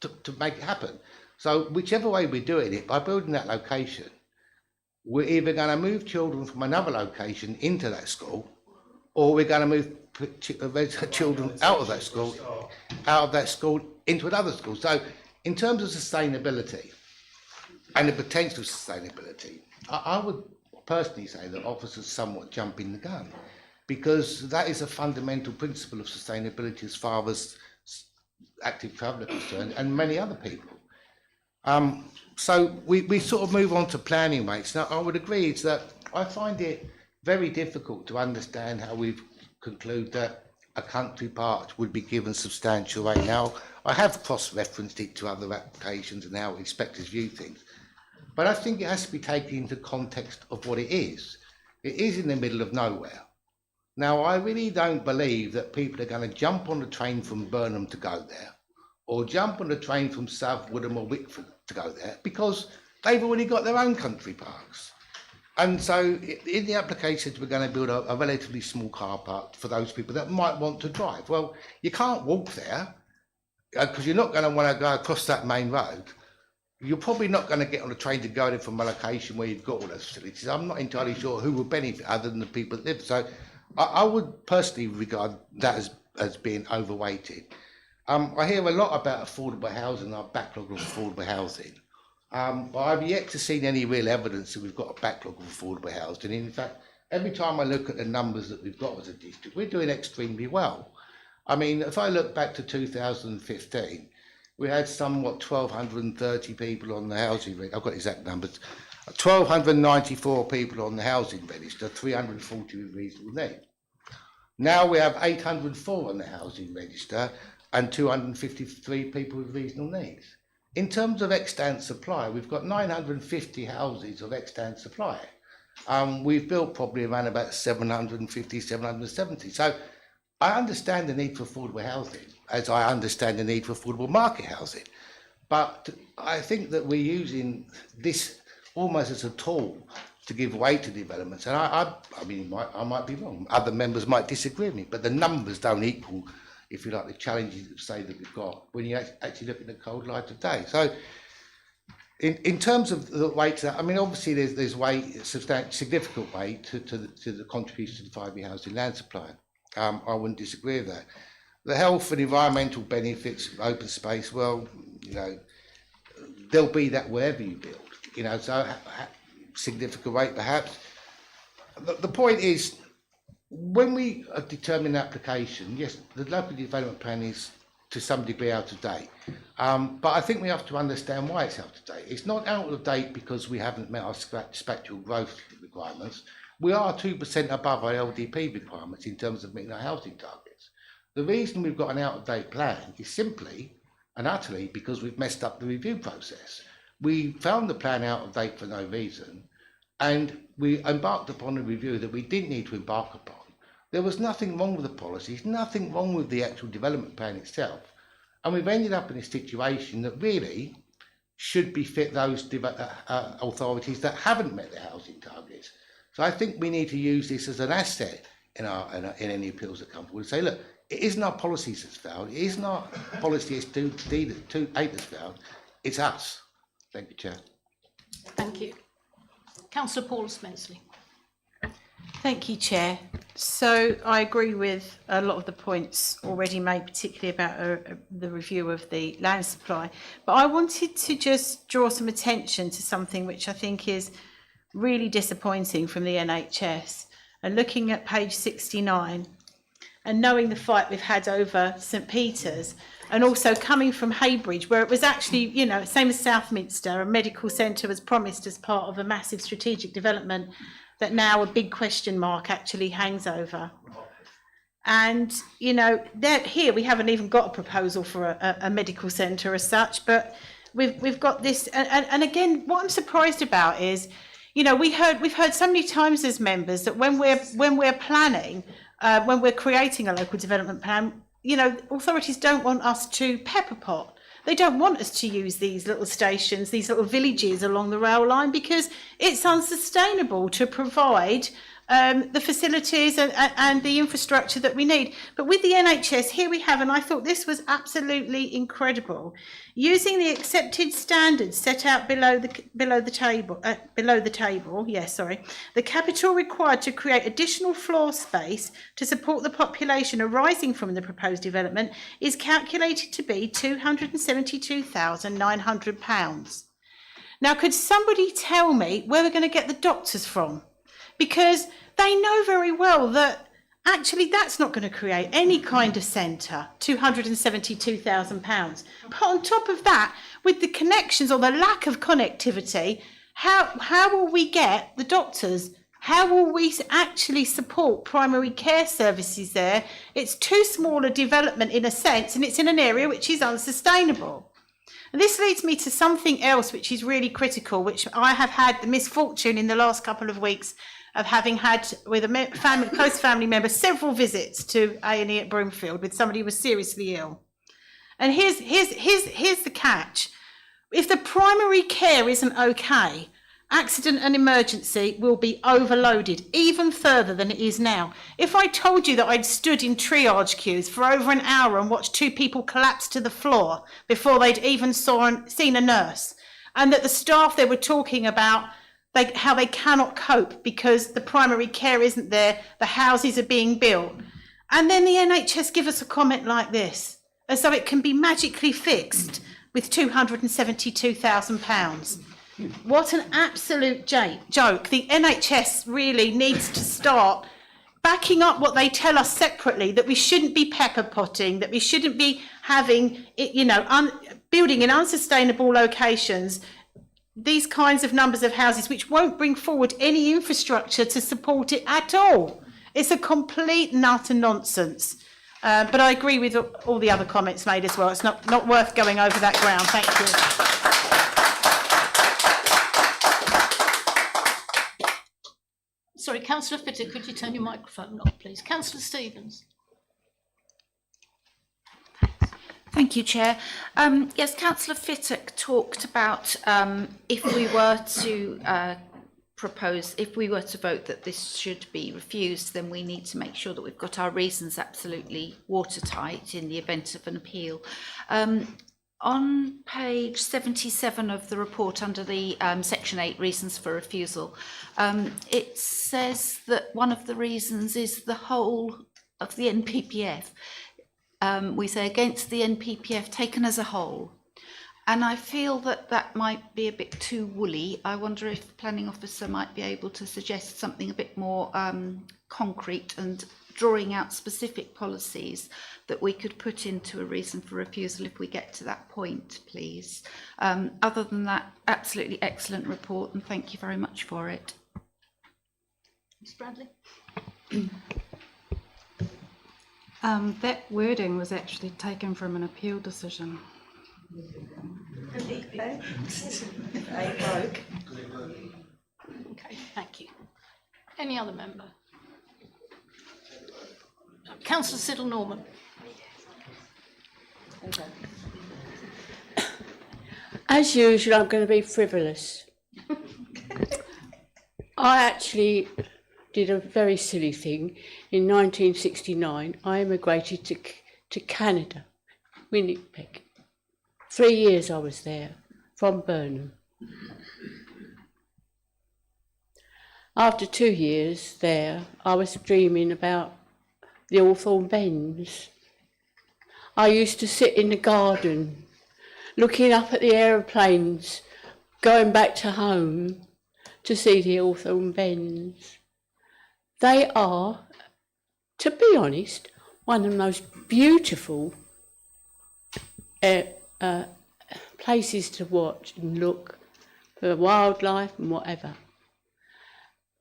to make it happen. So whichever way we're doing it, by building that location, we're either going to move children from another location into that school, or we're going to move children out of that school into another school. So in terms of sustainability and the potential sustainability, I would personally say that officers somewhat jumping the gun, because that is a fundamental principle of sustainability as far as active travel are concerned, and many other people. So we sort of move on to planning rates. Now, I would agree it's that I find it very difficult to understand how we've concluded that a country park would be given substantial rate. Now, I have cross-referenced it to other applications and how inspectors view things, but I think it has to be taken into context of what it is. It is in the middle of nowhere. Now, I really don't believe that people are going to jump on the train from Burnham to go there, or jump on the train from South Woodham or Wickford to go there, because they've already got their own country parks. And so in the applications, we're going to build a relatively small car park for those people that might want to drive. Well, you can't walk there because you're not going to want to go across that main road. You're probably not going to get on a train to go there from a location where you've got all those facilities. I'm not entirely sure who would benefit other than the people that live. So I would personally regard that as being overweighted. I hear a lot about affordable housing, our backlog of affordable housing. But I've yet to see any real evidence that we've got a backlog of affordable housing. In fact, every time I look at the numbers that we've got as a district, we're doing extremely well. I mean, if I look back to 2015, we had somewhat 1,230 people on the housing register. I've got exact numbers. 1,294 people on the housing register, 340 with reasonable need. Now we have 804 on the housing register and 253 people with reasonable needs. In terms of extant supply, we've got 950 houses of extant supply. We've built probably around about 750, 770. So I understand the need for affordable housing, as I understand the need for affordable market housing. But I think that we're using this almost as a tool to give way to developments. And I mean, I might be wrong. Other members might disagree with me, but the numbers don't equal, if you like, the challenges that say that we've got when you actually look at the cold light of day. So in terms of the weight, I mean, obviously there's weight, significant weight to the contribution to the 5-year housing land supply. I wouldn't disagree with that. The health and environmental benefits of open space, well, you know, there'll be that wherever you build, you know, so significant weight perhaps. The point is, when we determine an application, yes, the local development plan is to some degree out of date, but I think we have to understand why it's out of date. It's not out of date because we haven't met our spatial growth requirements. We are 2% above our LDP requirements in terms of meeting our housing targets. The reason we've got an out-of-date plan is simply and utterly because we've messed up the review process. We found the plan out of date for no reason, and we embarked upon a review that we didn't need to embark upon. There was nothing wrong with the policies, nothing wrong with the actual development plan itself, and we've ended up in a situation that really should befit those authorities that haven't met their housing targets. So I think we need to use this as an asset in any appeals that come forward and say, look, it isn't our policies that's failed, it isn't our policy as 2.8 that's failed, it's us. Thank you, Chair. Thank you. Councillor Paula Spenceley. Thank you, Chair. So I agree with a lot of the points already made, particularly about the review of the land supply. But I wanted to just draw some attention to something which I think is really disappointing from the NHS. And looking at page 69 and knowing the fight we've had over St Peter's, and also coming from Heybridge, where it was actually, you know, same as Southminster, a medical centre was promised as part of a massive strategic development that now a big question mark actually hangs over. And, you know, here we haven't even got a proposal for a medical centre as such, but we've got this. And again, what I'm surprised about is, you know, we've heard so many times as members that when we're planning, when we're creating a local development plan, you know, authorities don't want us to pepper pot. They don't want us to use these little stations, these little villages along the rail line, because it's unsustainable to provide the facilities and the infrastructure that we need. But with the NHS, here we have, and I thought this was absolutely incredible, using the accepted standards set out below the table. The capital required to create additional floor space to support the population arising from the proposed development is calculated to be £272,900. Now, could somebody tell me where we're going to get the doctors from? Because they know very well that actually that's not going to create any kind of centre, £272,000. But on top of that, with the connections or the lack of connectivity, how will we get the doctors? How will we actually support primary care services there? It's too small a development in a sense, and it's in an area which is unsustainable. And this leads me to something else which is really critical, which I have had the misfortune in the last couple of weeks of having had with a close family member several visits to A&E at Broomfield with somebody who was seriously ill. And here's the catch. If the primary care isn't okay, accident and emergency will be overloaded even further than it is now. If I told you that I'd stood in triage queues for over an hour and watched 2 people collapse to the floor before they'd even seen a nurse, and that the staff there were talking about how they cannot cope because the primary care isn't there, the houses are being built. And then the NHS give us a comment like this, as though it can be magically fixed with £272,000. What an absolute joke. The NHS really needs to start backing up what they tell us separately, that we shouldn't be pepper potting, that we shouldn't be having, you know, building in unsustainable locations these kinds of numbers of houses which won't bring forward any infrastructure to support it at all. It's a complete and utter nonsense. But I agree with all the other comments made as well. It's not worth going over that ground. Thank you. Sorry, Councillor Fitter, could you turn your microphone off, please? Councillor Stevens. Thank you, Chair. Yes, Councillor Fittock talked about if we were to if we were to vote that this should be refused, then we need to make sure that we've got our reasons absolutely watertight in the event of an appeal. On page 77 of the report under the section 8 reasons for refusal, it says that one of the reasons is the whole of the NPPF. We say against the NPPF taken as a whole. And I feel that that might be a bit too woolly. I wonder if the planning officer might be able to suggest something a bit more concrete and drawing out specific policies that we could put into a reason for refusal if we get to that point, please. Other than that, absolutely excellent report, and thank you very much for it. Ms Bradley. That wording was actually taken from an appeal decision. Okay, thank you. Any other member? Councillor Siddle Norman. As usual, I'm going to be frivolous. I actually did a very silly thing. In 1969, I emigrated to Canada, Winnipeg. 3 years I was there, from Burnham. After 2 years there, I was dreaming about the Althorne Bends. I used to sit in the garden, looking up at the aeroplanes, going back to home to see the Althorne Bends. They are, to be honest, one of the most beautiful places to watch and look for wildlife and whatever.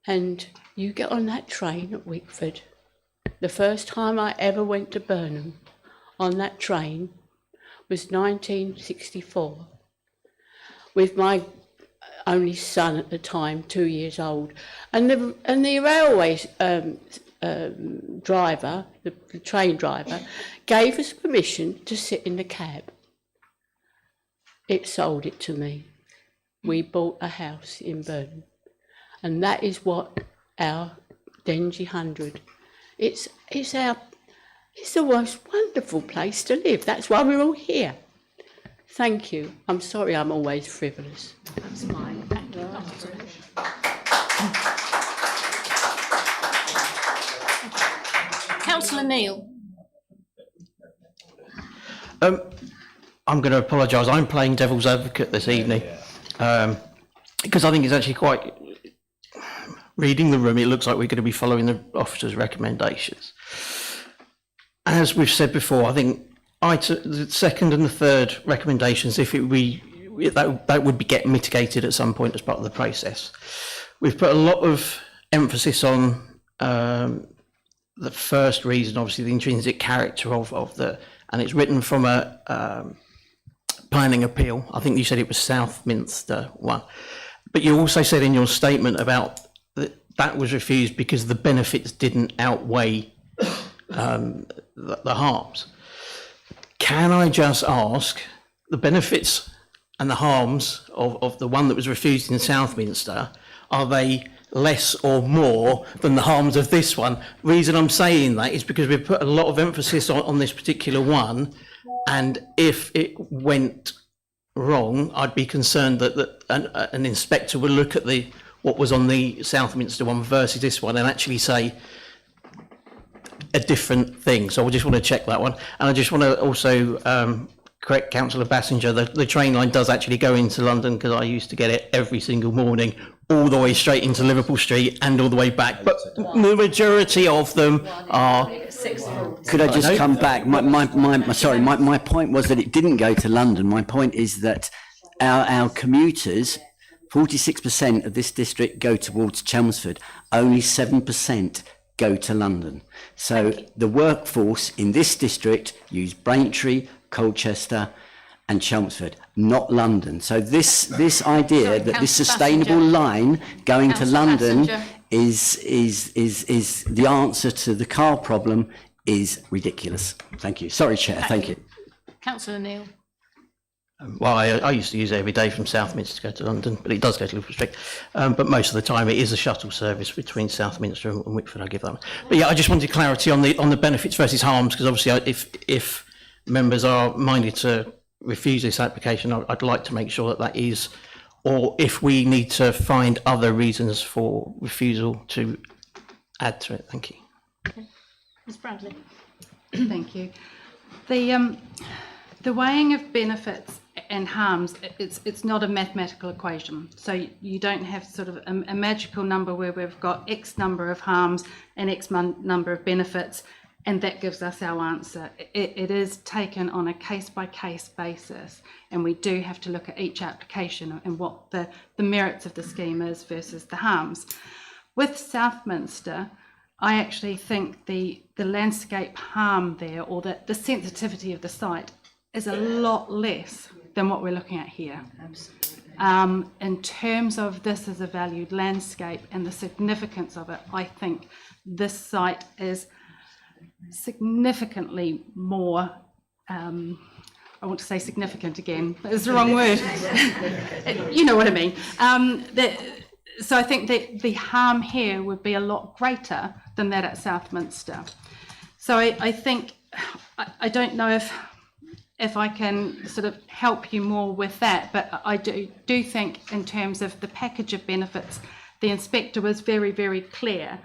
And you get on that train at Wickford. The first time I ever went to Burnham on that train was 1964 with my only son at the time, 2 years old, and the railway driver, the train driver, gave us permission to sit in the cab. It sold it to me. We bought a house in Burnham, and that is what our Dengie 100. It's the most wonderful place to live. That's why we're all here. Thank you. I'm sorry I'm always frivolous. That's fine. Thank you. Councillor Neal. I'm going to apologise. I'm playing devil's advocate this evening because I think it's actually quite. Reading the room, it looks like we're going to be following the officer's recommendations. As we've said before, I think the second and the third recommendations, that would get mitigated at some point as part of the process. We've put a lot of emphasis on the first reason, obviously the intrinsic character of the, and it's written from a planning appeal. I think you said it was Southminster one, but you also said in your statement about that was refused because the benefits didn't outweigh the harms. Can I just ask, the benefits and the harms of the one that was refused in Southminster, are they less or more than the harms of this one? The reason I'm saying that is because we've put a lot of emphasis on this particular one, and if it went wrong, I'd be concerned that an inspector would look at what was on the Southminster one versus this one and actually say a different thing. So I just want to check that one. And I just want to also correct Councillor Bassinger, the train line does actually go into London, because I used to get it every single morning all the way straight into Liverpool Street and all the way back, but the majority of them are. Could I just come back? My point was that it didn't go to London. My point is that our commuters, 46% of this district go towards Chelmsford, only 7% go to London. So the workforce in this district use Braintree, Colchester and Chelmsford, not London. So this idea that this sustainable line going to London is the answer to the car problem is ridiculous. Thank you. Sorry, Chair. Thank you. Councillor Neil. Well, I used to use it every day from Southminster to go to London, but it does go to Liverpool Street. But most of the time it is a shuttle service between Southminster and Wickford, I give that one. But yeah, I just wanted clarity on the benefits versus harms, because obviously if members are minded to refuse this application, I'd like to make sure that is, or if we need to find other reasons for refusal to add to it. Thank you. Okay. Ms Bradley. Thank you. The weighing of benefits and harms, it's not a mathematical equation. So you don't have sort of a magical number where we've got X number of harms and X number of benefits, and that gives us our answer. It is taken on a case-by-case basis, and we do have to look at each application and what the merits of the scheme is versus the harms. With Southminster, I actually think the landscape harm there, or the sensitivity of the site, is a lot less than what we're looking at here. In terms of this as a valued landscape and the significance of it, I think this site is significantly more, I want to say significant again, but it's the wrong word. You know what I mean. So I think that the harm here would be a lot greater than that at Southminster. So I think, I don't know if I can sort of help you more with that, but I do think in terms of the package of benefits, the inspector was very, very clear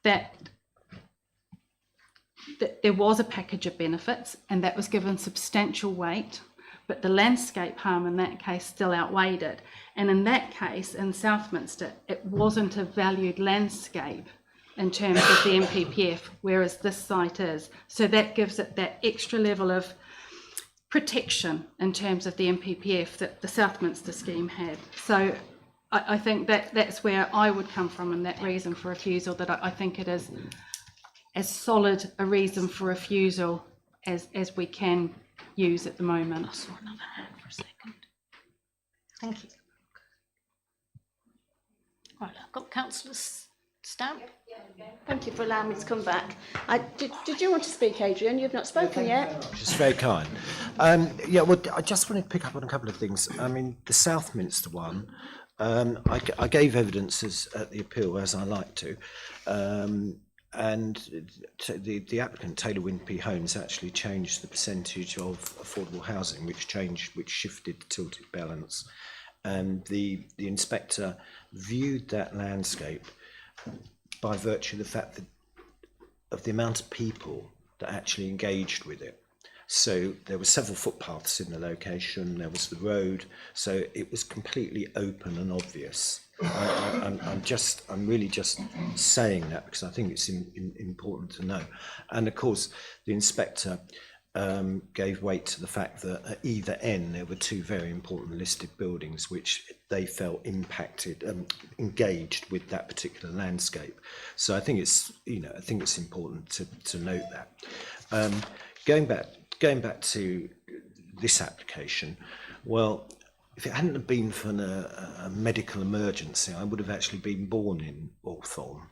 that there was a package of benefits and that was given substantial weight, but the landscape harm in that case still outweighed it. And in that case, in Southminster, it wasn't a valued landscape in terms of the MPPF, whereas this site is. So that gives it that extra level of protection in terms of the MPPF that the Southminster scheme had. So I think that's where I would come from, and that reason for refusal, that I think it is as solid a reason for refusal as we can use at the moment. I saw another hand for a second. Thank you. Right, I've got Councillor Stamp. Thank you for allowing me to come back. Did you want to speak, Adrian? You've not spoken yet. Just very kind. Yeah, well, I just wanted to pick up on a couple of things. I mean, the Southminster one, I gave evidence at the appeal, as I like to, and the applicant, Taylor Wimpey Homes, actually changed the percentage of affordable housing, which shifted the tilted balance. And the inspector viewed that landscape by virtue of the fact that of the amount of people that actually engaged with it. So there were several footpaths in the location, there was the road, so it was completely open and obvious. I'm really just saying that because I think it's important to know. And of course, the inspector gave weight to the fact that at either end there were two very important listed buildings which they felt engaged with that particular landscape. So I think it's important to note that. Going back to this application, well, if it hadn't have been for a medical emergency, I would have actually been born in Althorne.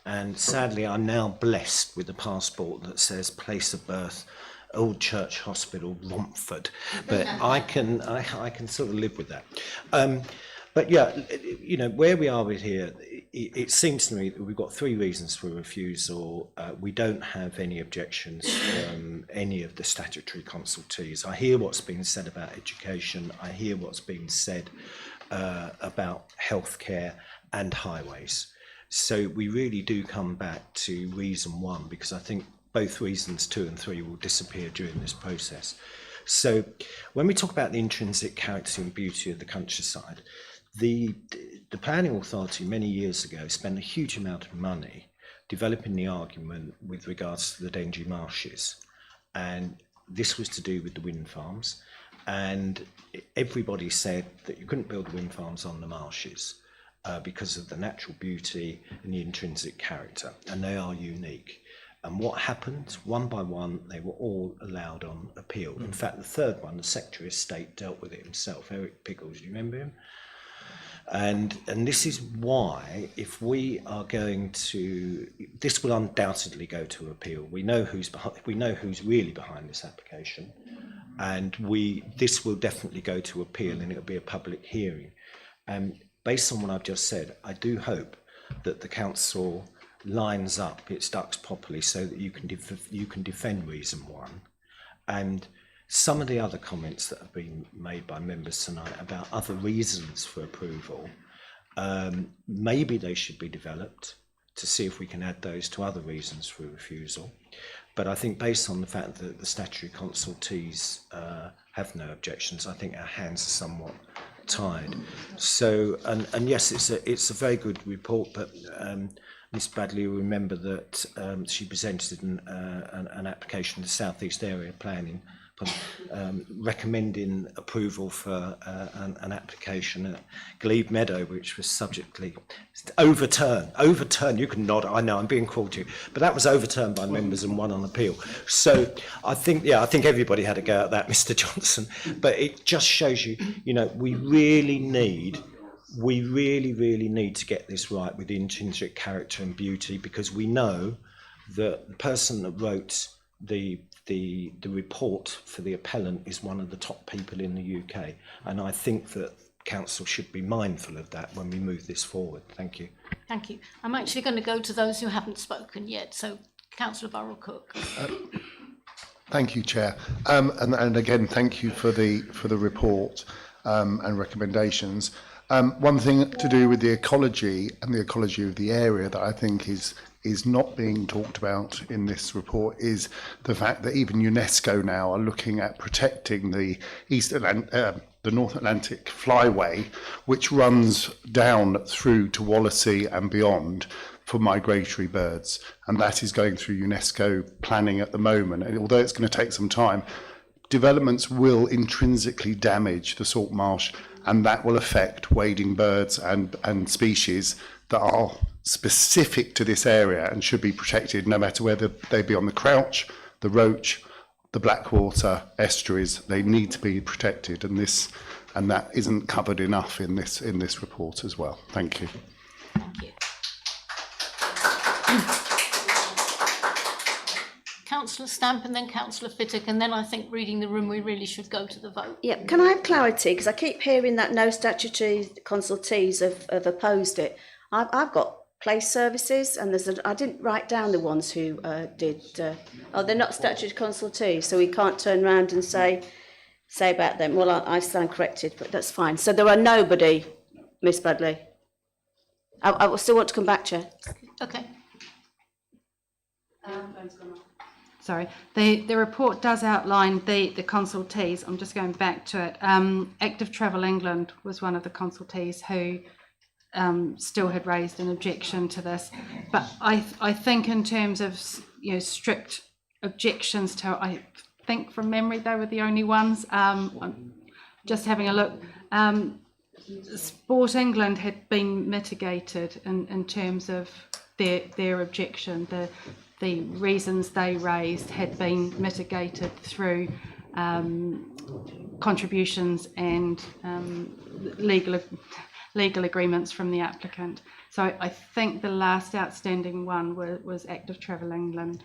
And sadly, I'm now blessed with a passport that says place of birth, Old Church Hospital, Romford. But I can sort of live with that. But yeah, where we are with here, it seems to me that we've got three reasons for refusal. We don't have any objections from any of the statutory consultees. I hear what's been said about education. I hear what's been said about healthcare and highways. So we really do come back to reason one, because I think both reasons 2 and 3 will disappear during this process. So when we talk about the intrinsic character and beauty of the countryside, The planning authority many years ago spent a huge amount of money developing the argument with regards to the Dengie marshes, and this was to do with the wind farms, and everybody said that you couldn't build wind farms on the marshes because of the natural beauty and the intrinsic character, and they are unique. And what happened, one by one, they were all allowed on appeal. In fact, the third one, the Secretary of State, dealt with it himself, Eric Pickles, do you remember him? And this is why, if we are going to, this will undoubtedly go to appeal. We know who's behind, we know who's really behind this application, and this will definitely go to appeal, and it'll be a public hearing. Based on what I've just said, I do hope that the council lines up its ducks properly so that you can defend reason one, and some of the other comments that have been made by members tonight about other reasons for approval, maybe they should be developed to see if we can add those to other reasons for refusal. But I think based on the fact that the statutory consultees have no objections, I think our hands are somewhat tied. So, and yes, it's a very good report, but Ms Bradley will remember that she presented an application to South East Area Planning recommending approval for an application at Glebe Meadow, which was subjectly overturned. You can nod. I know I'm being called to, but that was overturned by members and won on appeal. So I think everybody had a go at that, Mr. Johnson. But it just shows you, we really need to get this right with intrinsic character and beauty, because we know that the person that wrote the report for the appellant is one of the top people in the UK, and I think that council should be mindful of that when we move this forward. Thank you. Thank you. I'm actually going to go to those who haven't spoken yet. So, Councillor Burrell-Cook. Thank you, Chair, and again, thank you for the report and recommendations. One thing to do with the ecology and the ecology of the area that I think is not being talked about in this report is the fact that even UNESCO now are looking at protecting the North Atlantic flyway, which runs down through to Wallasey and beyond for migratory birds, and that is going through UNESCO planning at the moment. And although it's going to take some time, developments will intrinsically damage the salt marsh, and that will affect wading birds and species that are specific to this area and should be protected, no matter whether they be on the Crouch, the Roach, the Blackwater estuaries. They need to be protected, and that isn't covered enough in this report as well. Thank you. Thank you. Councillor Stamp and then Councillor Fittock, and then I think, reading the room, we really should go to the vote. Yeah, can I have clarity? Because I keep hearing that no statutory consultees have opposed it. I've got place services, and I didn't write down the ones who did. They're not statutory consultees, so we can't turn around and say about them. Well, I stand corrected, but that's fine. So there are nobody, Miss Bradley. I still want to come back, Chair. Okay. Sorry, the report does outline the consultees. I'm just going back to it. Active Travel England was one of the consultees who still had raised an objection to this, but I think in terms of strict objections to, I think from memory they were the only ones. I'm just having a look. Sport England had been mitigated in terms of their objection. The reasons they raised had been mitigated through contributions and legal agreements from the applicant. So I think the last outstanding one was Active Travel England.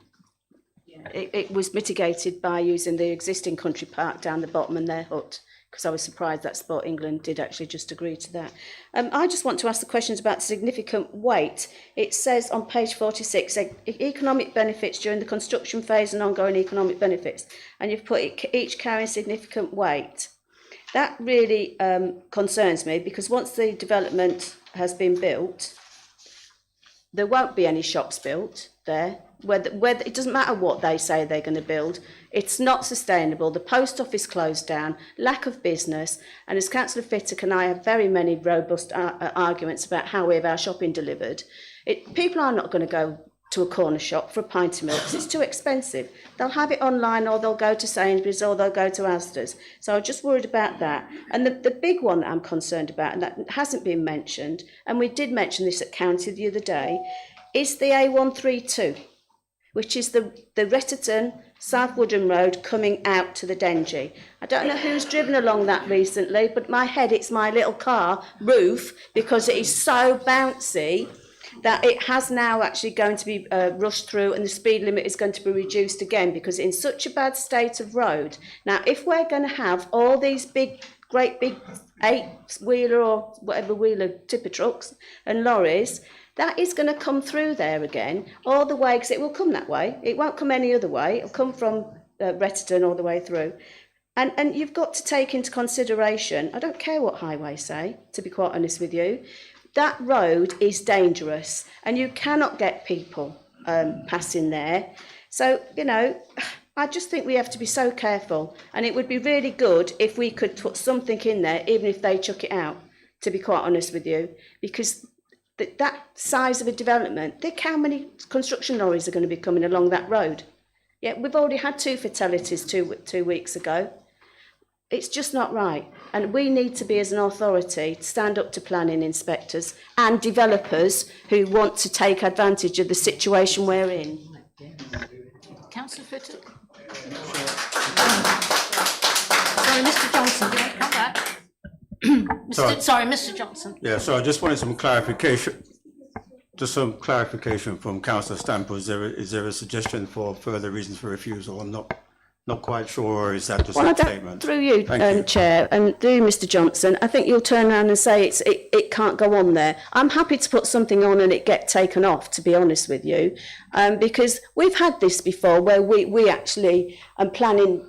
It was mitigated by using the existing country park down the bottom and their hut, because I was surprised that Sport England did actually just agree to that. I just want to ask the questions about significant weight. It says on page 46, economic benefits during the construction phase and ongoing economic benefits, and you've put each carrying significant weight. That really concerns me, because once the development has been built, there won't be any shops built there. Whether it doesn't matter what they say they're going to build, it's not sustainable. The post office closed down, lack of business, and as Councillor Fittock and I have very many robust arguments about how we have our shopping delivered. People are not going to go to a corner shop for a pint of milk 'cause it's too expensive. They'll have it online, or they'll go to Sainsbury's, or they'll go to Asda's. So I'm just worried about that. And the big one that I'm concerned about, and that hasn't been mentioned, and we did mention this at county the other day, is the A132, which is the Retterton South Woodham Road coming out to the Dengie. I don't know who's driven along that recently, but my head, it's my little car roof, because it is so bouncy that it has now actually going to be rushed through, and the speed limit is going to be reduced again because it's in such a bad state of road. Now, if we're going to have all these great big 8-wheeler or whatever wheeler tipper trucks and lorries, that is going to come through there again all the way, because it will come that way. It won't come any other way. It'll come from Retterton all the way through. And you've got to take into consideration, I don't care what highways say, to be quite honest with you, that road is dangerous and you cannot get people passing there. So, you know, I just think we have to be so careful, and it would be really good if we could put something in there, even if they chuck it out, to be quite honest with you, because that size of a development, think how many construction lorries are going to be coming along that road. Yeah, we've already had 2 fatalities two weeks ago. It's just not right. And we need to be, as an authority, stand up to planning inspectors and developers who want to take advantage of the situation we're in. Councillor Fittock. Sorry, Mr Johnson, do you want to come back? Sorry, Mr Johnson. Yeah, so I just wanted some clarification. Just some clarification from Councillor Stamper. Is there a suggestion for further reasons for refusal? I'm not quite sure, or is that just a statement? Through you, Chair, and through Mr Johnson, I think you'll turn around and say it can't go on there. I'm happy to put something on and it get taken off, to be honest with you, because we've had this before where we actually, our planning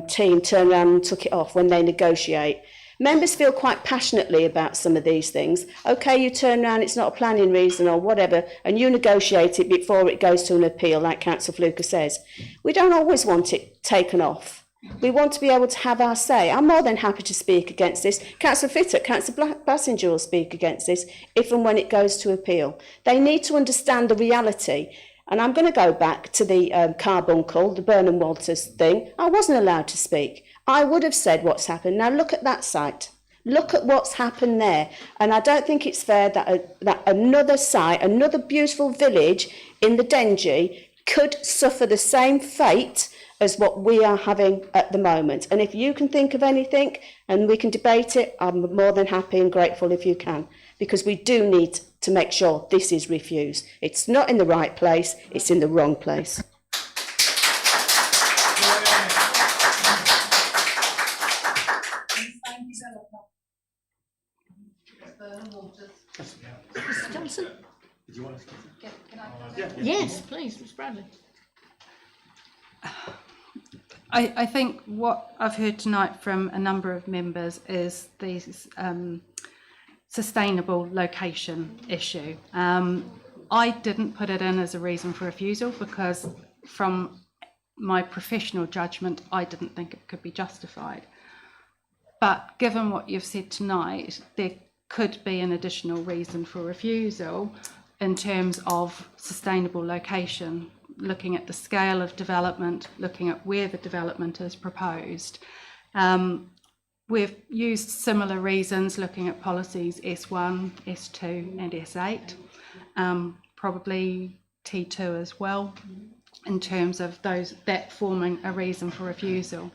team turned around and took it off when they negotiate. Members feel quite passionately about some of these things. Okay, you turn around, it's not a planning reason or whatever, and you negotiate it before it goes to an appeal, like Councillor Fluker says. We don't always want it taken off. We want to be able to have our say. I'm more than happy to speak against this. Councillor Fittock, Councillor Bassinger will speak against this if and when it goes to appeal. They need to understand the reality. And I'm going to go back to the carbuncle, the Burnham Walters thing. I wasn't allowed to speak. I would have said what's happened. Now look at that site. Look at what's happened there. And I don't think it's fair that another site, another beautiful village in the Dengie could suffer the same fate as what we are having at the moment. And if you can think of anything and we can debate it, I'm more than happy and grateful if you can, because we do need to make sure this is refused. It's not in the right place, it's in the wrong place. Mr Johnson? Yes, please, Ms Bradley. I think what I've heard tonight from a number of members is the sustainable location issue. I didn't put it in as a reason for refusal because from my professional judgment, I didn't think it could be justified. But given what you've said tonight, there could be an additional reason for refusal in terms of sustainable location, looking at the scale of development, looking at where the development is proposed. We've used similar reasons looking at policies S1, S2 and S8, probably T2 as well, in terms of that forming a reason for refusal.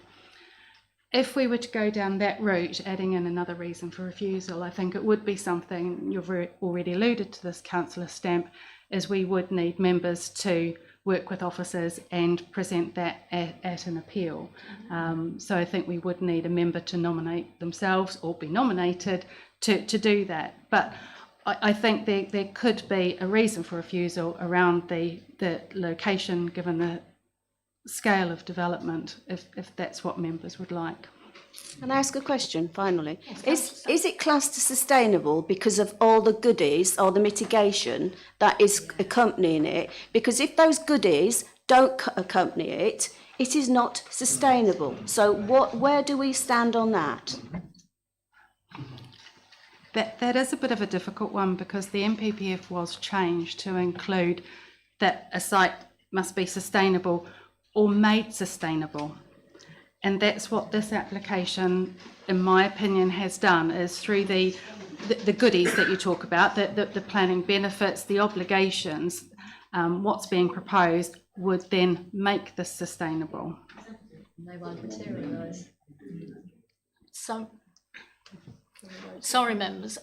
If we were to go down that route, adding in another reason for refusal, I think it would be something, you've already alluded to this, Councillor Stamp, is we would need members to work with officers and present that at an appeal. So I think we would need a member to nominate themselves or be nominated to do that. But I think there could be a reason for refusal around the location, given the scale of development, if that's what members would like. Can I ask a question finally? Is it classed as sustainable because of all the goodies or the mitigation that is accompanying it? Because if those goodies don't accompany it, it is not sustainable. So where do we stand on that? That is a bit of a difficult one because the MPPF was changed to include that a site must be sustainable or made sustainable. And that's what this application, in my opinion, has done, is through the goodies that you talk about, the planning benefits, the obligations, what's being proposed would then make this sustainable. They won't materialise. So, sorry, members.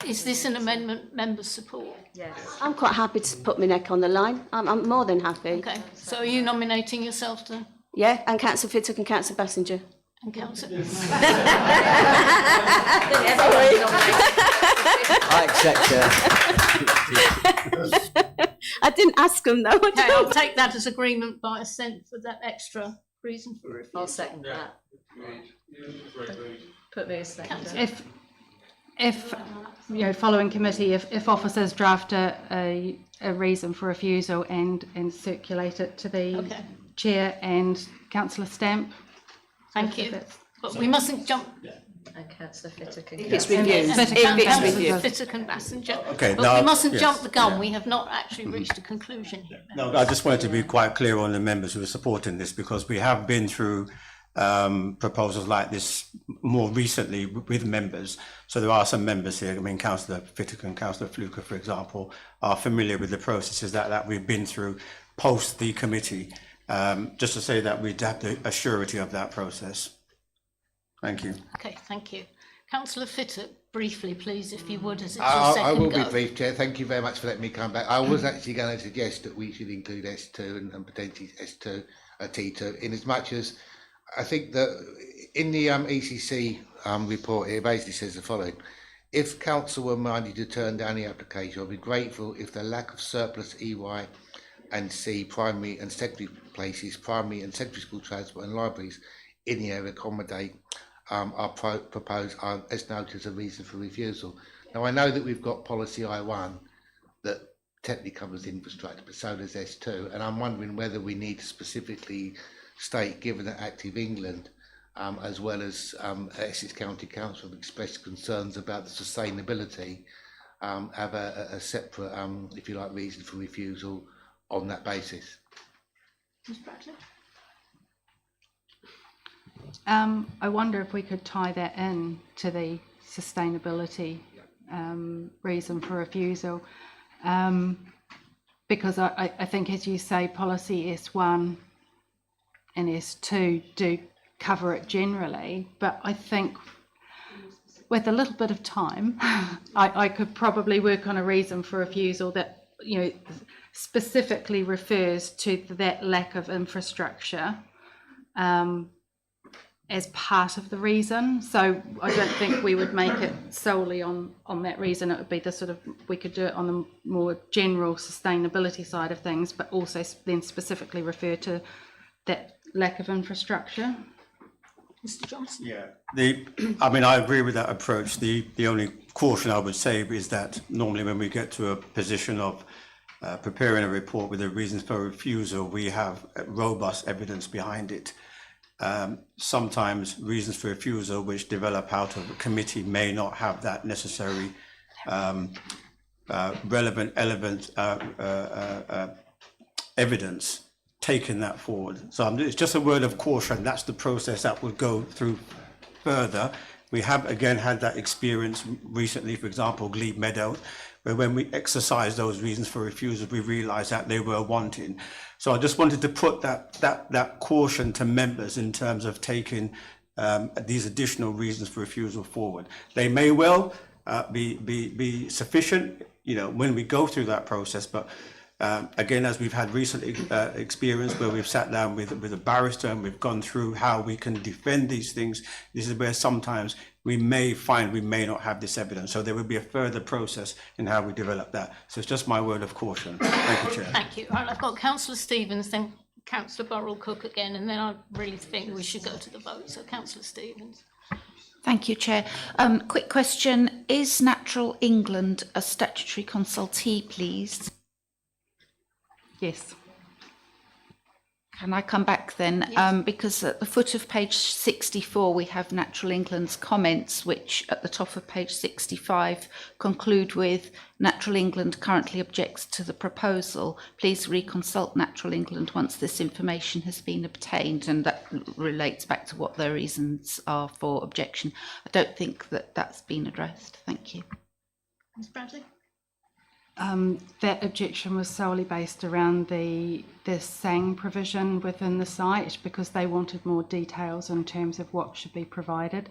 Is this an amendment members support? Yes. I'm quite happy to put my neck on the line. I'm more than happy. Okay. So, are you nominating yourself to? Yeah, and Councillor Fittock and Councillor Bassinger. And Councillor. I accept. I didn't ask them though. Okay, I'll take that as agreement by assent for that extra reason for refusal. I'll second that. Put me as second. If you know, following committee, if officers draft a reason for refusal and circulate it to the chair and Councillor Stamp. Thank you. But we mustn't jump. And Councillor Fittock and If it's Councillor- reviewed. Councillor Fittock and Bassinger. Okay, But now- we mustn't yes. jump the gun. We have not actually reached a conclusion here. No, I just wanted to be quite clear on the members who are supporting this, because we have been through proposals like this more recently with members. So there are some members here, I mean, Councillor Fittock and Councillor Fluker, for example, are familiar with the processes that we've been through post the committee. Just to say that we'd have the surety of that process. Thank you. Okay, thank you. Councillor Fittock, briefly, please, if you would, as it's your I second will go. be brief, Chair. Thank you very much for letting me come back. I was actually going to suggest that we should include S2 and potentially S2, T2, in as much as I think that in the ECC report, it basically says the following. If council were minded to turn down the application, I'd be grateful if the lack of surplus EY and C primary and secondary places, primary and secondary school transport and libraries in the area accommodate our proposed as noted as a reason for refusal. Now I know that we've got policy I1 that technically covers infrastructure, but so does S2, and I'm wondering whether we need to specifically state, given that Active England as well as Essex County Council have expressed concerns about the sustainability, have a separate, if you like, reason for refusal on that basis. Ms. Bradley? I wonder if we could tie that in to the sustainability reason for refusal, because I think, as you say, policy S1 and S2 do cover it generally, but I think with a little bit of time, I could probably work on a reason for refusal that, you know, specifically refers to that lack of infrastructure as part of the reason. So I don't think we would make it solely on that reason. It would be the sort of, we could do it on the more general sustainability side of things, but also then specifically refer to that lack of infrastructure. Mr. Johnson? Yeah. I mean, I agree with that approach. The only caution I would say is that normally when we get to a position of preparing a report with the reasons for refusal, we have robust evidence behind it. Sometimes reasons for refusal which develop out of a committee may not have that necessary relevant evidence taking that forward. So it's just a word of caution. That's the process that would go through further. We have again had that experience recently, for example, Glebe Meadow, where when we exercised those reasons for refusal, we realised that they were wanting. So I just wanted to put that caution to members in terms of taking these additional reasons for refusal forward. They may well be sufficient, you know, when we go through that process, but again, as we've had recent experience where we've sat down with a barrister and we've gone through how we can defend these things, this is where sometimes we may find we may not have this evidence. So there will be a further process in how we develop that. So it's just my word of caution. Thank you, Chair. Thank you. Right, I've got Councillor Stevens, then Councillor Burrell-Cook again, and then I really think we should go to the vote. So Councillor Stevens. Thank you, Chair. Quick question. Is Natural England a statutory consultee, please? Yes. Can I come back then? Yes. Because at the foot of page 64, we have Natural England's comments, which at the top of page 65 conclude with Natural England currently objects to the proposal. Please reconsult Natural England once this information has been obtained. And that relates back to what their reasons are for objection. I don't think that that's been addressed. Thank you. Ms Bradley? That objection was solely based around the SANG provision within the site, because they wanted more details in terms of what should be provided.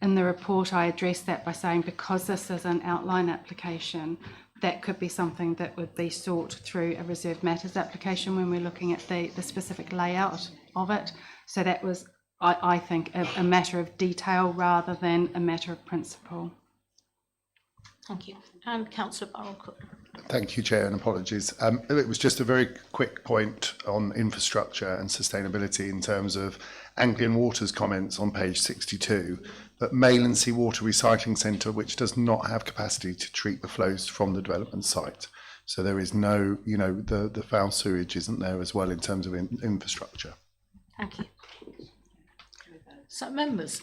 In the report, I addressed that by saying, because this is an outline application, that could be something that would be sought through a reserved matters application when we're looking at the specific layout of it. So that was, I think, a matter of detail rather than a matter of principle. Thank you. And Councillor Burrell-Cook. Thank you, Chair, and apologies. It was just a very quick point on infrastructure and sustainability in terms of Anglian Water's comments on page 62, but Mailensea Water Recycling Centre, which does not have capacity to treat the flows from the development site. So there is no, the foul sewage isn't there as well in terms of infrastructure. Thank you. So, members,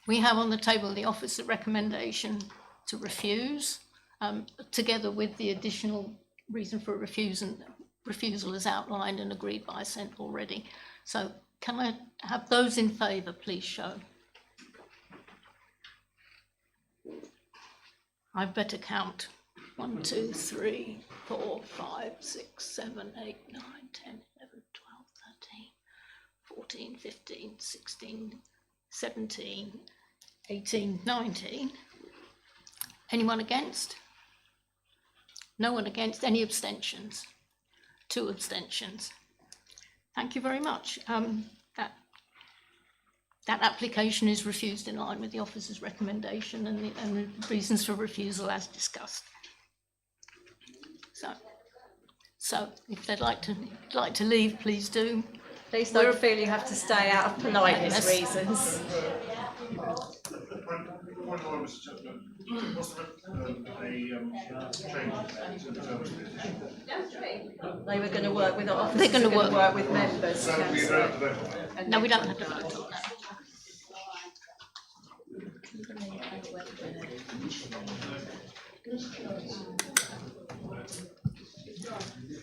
we have on the table the officer recommendation to refuse, together with the additional reason for refusal as outlined and agreed by assent already. So can I have those in favour, please show? I better count. 1, 2, 3, 4, 5, 6, 7, 8, 9, 10, 11, 12, 13, 14, 15, 16, 17, 18, 19. Anyone against? No one against. Any abstentions? 2 abstentions. Thank you very much. That application is refused in line with the officer's recommendation and the reasons for refusal as discussed. So if they'd like to leave, please do. Please don't feel you have to stay out of politeness reasons. They were going to work with officers. They're going to work with members. No, we don't have to vote on that.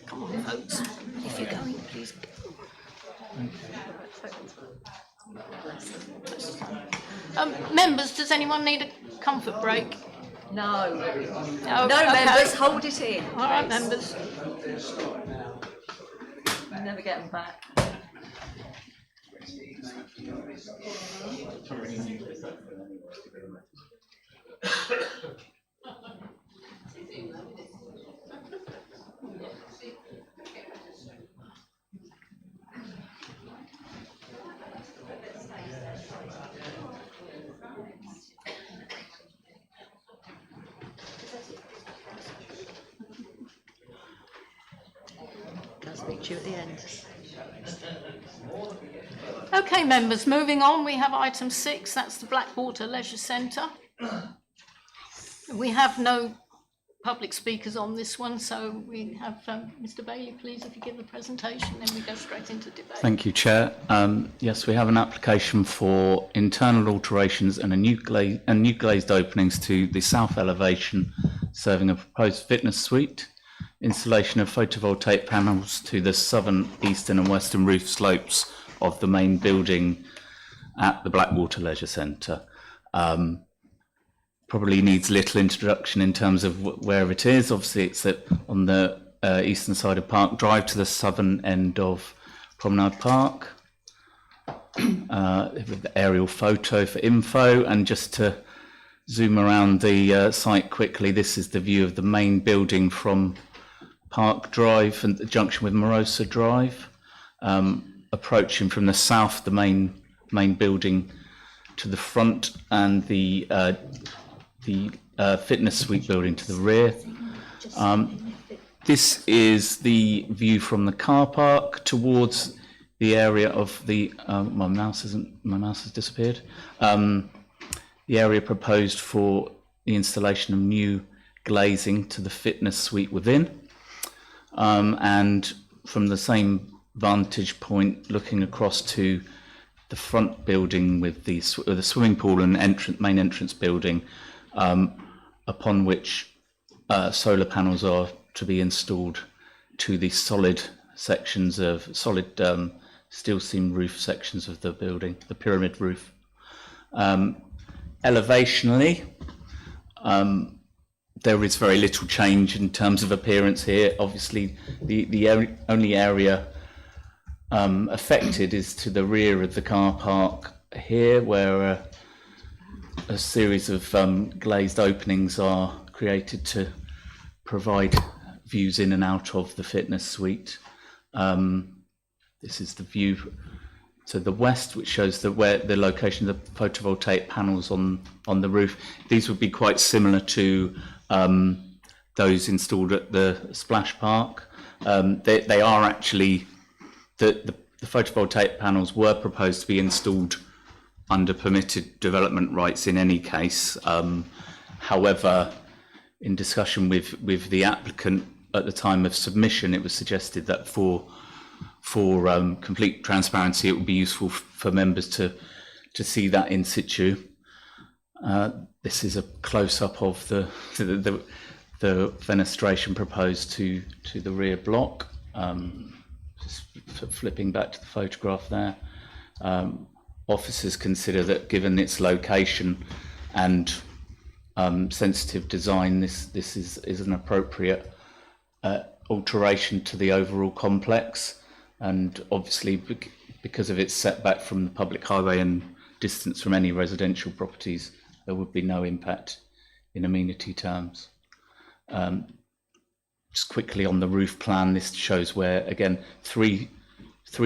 Come on, folks. If you're going, please go. Members, does anyone need a comfort break? No. No, members, hold it in. All right, members. You never get them back. I'll speak to you at the end. Okay, members, moving on, we have item 6, that's the Blackwater Leisure Centre. We have no public speakers on this one, so we have Mr. Bailey, please, if you give the presentation, then we go straight into debate. Thank you, Chair. Yes, we have an application for internal alterations and new glazed openings to the south elevation, serving a proposed fitness suite, installation of photovoltaic panels to the southern, eastern and western roof slopes of the main building at the Blackwater Leisure Centre. Probably needs little introduction in terms of where it is. Obviously, it's on the eastern side of Park Drive to the southern end of Promenade Park. With the aerial photo for info, and just to zoom around the site quickly, this is the view of the main building from Park Drive and the junction with Morosa Drive. Approaching from the south, the main building to the front, and the fitness suite building to the rear. This is the view from the car park towards the area of the, my mouse has disappeared. The area proposed for the installation of new glazing to the fitness suite within. And from the same vantage point, looking across to the front building with the swimming pool and main entrance building, upon which solar panels are to be installed to the solid sections of steel seam roof sections of the building, the pyramid roof. Elevationally, there is very little change in terms of appearance here. Obviously, the only area affected is to the rear of the car park here, where a series of glazed openings are created to provide views in and out of the fitness suite. This is the view to the west, which shows where the location of the photovoltaic panels on the roof. These would be quite similar to those installed at the splash park. They are actually, the photovoltaic panels were proposed to be installed under permitted development rights in any case. However, in discussion with the applicant at the time of submission, it was suggested that for complete transparency, it would be useful for members to see that in situ. This is a close-up of the fenestration proposed to the rear block. Just flipping back to the photograph there. Officers consider that given its location and sensitive design, this is an appropriate alteration to the overall complex, and obviously because of its setback from the public highway and distance from any residential properties, there would be no impact in amenity terms. Just quickly on the roof plan, this shows where, again, three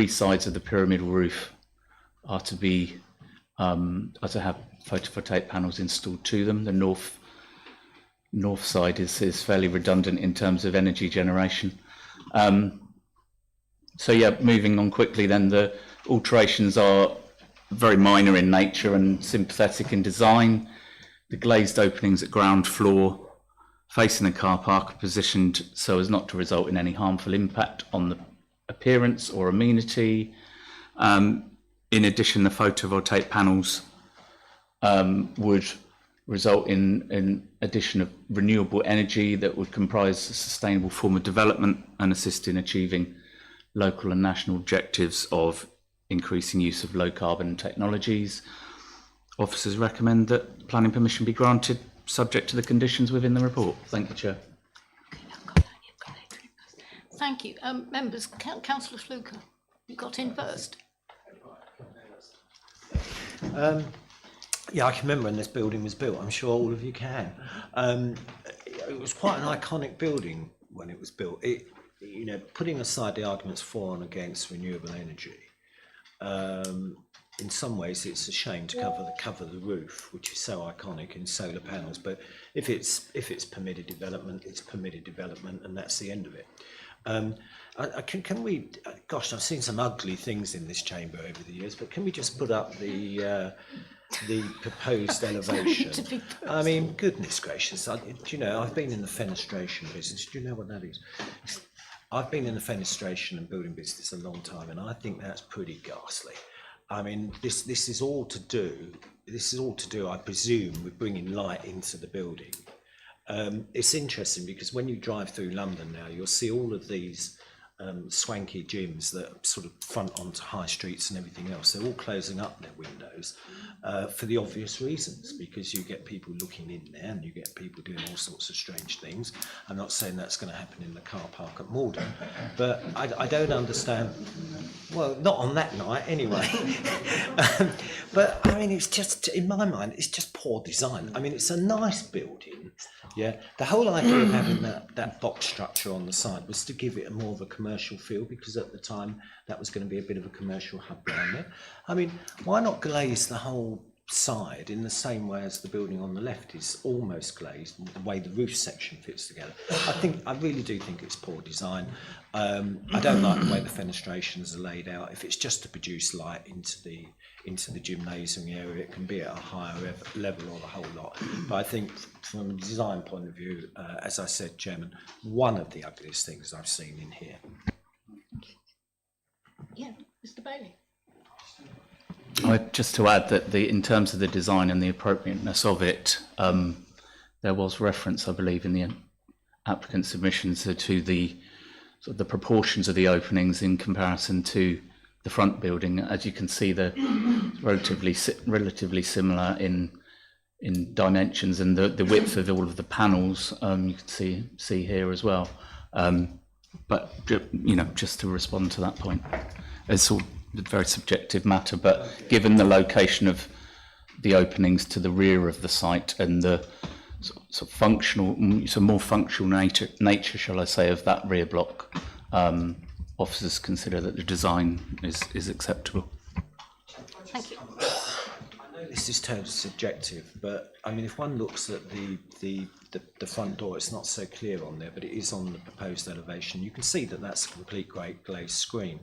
sides of the pyramidal roof are to have photovoltaic panels installed to them. The north side is fairly redundant in terms of energy generation. So yeah, moving on quickly then, the alterations are very minor in nature and sympathetic in design. The glazed openings at ground floor facing the car park are positioned so as not to result in any harmful impact on the appearance or amenity. In addition, the photovoltaic panels would result in addition of renewable energy that would comprise a sustainable form of development and assist in achieving local and national objectives of increasing use of low carbon technologies. Officers recommend that planning permission be granted subject to the conditions within the report. Thank you, Chair. Thank you. Members, Councillor Fluker, you got in first. Yeah, I can remember when this building was built. I'm sure all of you can. It was quite an iconic building when it was built. Putting aside the arguments for and against renewable energy, in some ways it's a shame to cover the roof, which is so iconic, in solar panels. But if it's permitted development, it's permitted development, and that's the end of it. Can we? Gosh, I've seen some ugly things in this chamber over the years, but can we just put up the proposed elevation? I mean, goodness gracious! Do you know, I've been in the fenestration business. Do you know what that is? I've been in the fenestration and building business a long time, and I think that's pretty ghastly. I mean, this is all to do. This is all to do, I presume, with bringing light into the building. It's interesting because when you drive through London now, you'll see all of these swanky gyms that sort of front onto high streets and everything else. They're all closing up their windows for the obvious reasons, because you get people looking in there and you get people doing all sorts of strange things. I'm not saying that's going to happen in the car park at Maldon, but I don't understand. Well, not on that night anyway. But I mean, it's just, in my mind, it's just poor design. I mean, it's a nice building. Yeah, the whole idea of having that box structure on the side was to give it a more of a commercial feel, because at the time that was going to be a bit of a commercial hub down there. I mean, why not glaze the whole side in the same way as the building on the left is almost glazed, and the way the roof section fits together. I really do think it's poor design. I don't like the way the fenestrations are laid out. If it's just to produce light into the gymnasium area, it can be at a higher level or the whole lot. But I think from a design point of view, as I said, Chairman, one of the ugliest things I've seen in here. Yeah, Mr. Bailey. Just to add that in terms of the design and the appropriateness of it, there was reference, I believe, in the applicant submissions to the sort of the proportions of the openings in comparison to the front building. As you can see, they're relatively similar in dimensions, and the width of all of the panels you can see here as well. But just to respond to that point, it's all a very subjective matter, but given the location of the openings to the rear of the site and the sort of functional, more functional nature, shall I say, of that rear block, officers consider that the design is acceptable. Thank you. I know this is totally subjective, but I mean, if one looks at the front door, it's not so clear on there, but it is on the proposed elevation. You can see that that's a complete glazed screen.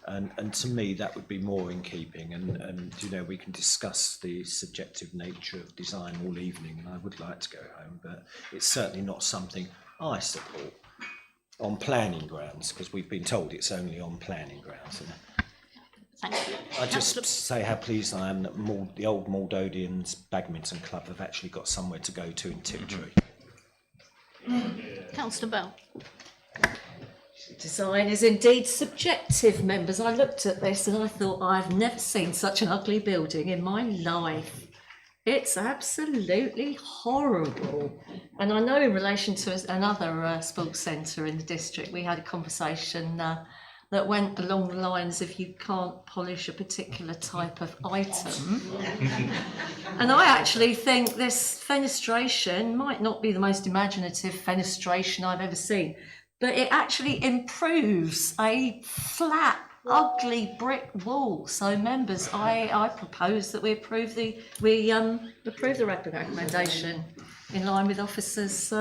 And to me, that would be more in keeping. And we can discuss the subjective nature of design all evening, and I would like to go home, but it's certainly not something I support on planning grounds, because we've been told it's only on planning grounds. Thank you. I just say how pleased I am that the old Maldonians Badminton Club have actually got somewhere to go to in Tiptree. Councillor Bell. Design is indeed subjective, members. I looked at this and I thought, I've never seen such an ugly building in my life. It's absolutely horrible. And I know in relation to another sports centre in the district, we had a conversation that went along the lines of you can't polish a particular type of item. And I actually think this fenestration might not be the most imaginative fenestration I've ever seen, but it actually improves a flat, ugly brick wall. So, members, I propose that we approve the recommendation in line with officers.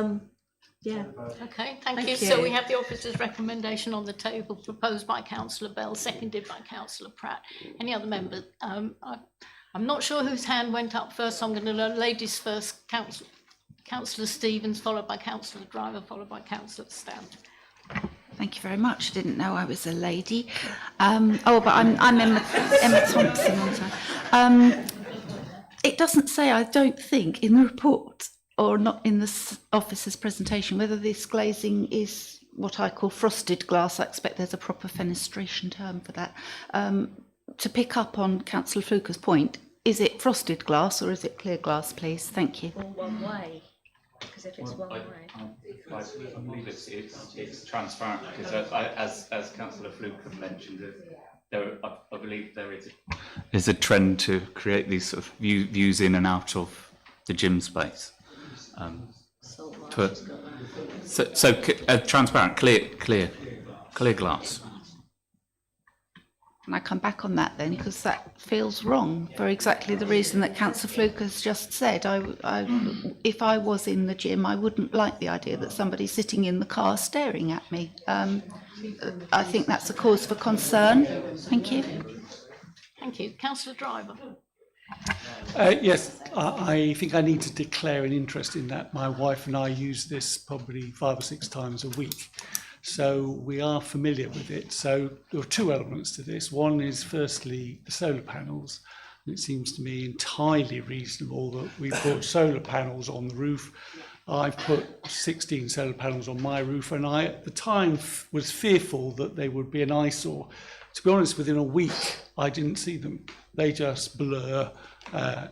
Yeah. Okay, thank you. So we have the officer's recommendation on the table, proposed by Councillor Bell, seconded by Councillor Pratt. Any other members? I'm not sure whose hand went up first, so I'm going to learn ladies first. Councillor Stevens, followed by Councillor Driver, followed by Councillor Stout. Thank you very much. I didn't know I was a lady. But I'm Emma Thompson. It doesn't say, I don't think, in the report or not in the officer's presentation, whether this glazing is what I call frosted glass. I expect there's a proper fenestration term for that. To pick up on Councillor Fluker's point, is it frosted glass or is it clear glass, please? Thank you. Or one way, because if it's one way. I believe it's transparent, because as Councillor Fluker mentioned, I believe there is a trend to create these sort of views in and out of the gym space. Transparent, clear glass. And I come back on that then, because that feels wrong for exactly the reason that Councillor Fluker's just said. If I was in the gym, I wouldn't like the idea that somebody's sitting in the car staring at me. I think that's a cause for concern. Thank you. Thank you. Councillor Driver. Yes, I think I need to declare an interest in that. My wife and I use this probably 5 or 6 times a week. So we are familiar with it. So there are 2 elements to this. One is firstly the solar panels. It seems to me entirely reasonable that we put solar panels on the roof. I've put 16 solar panels on my roof, and I at the time was fearful that they would be an eyesore. To be honest, within a week I didn't see them. They just blur,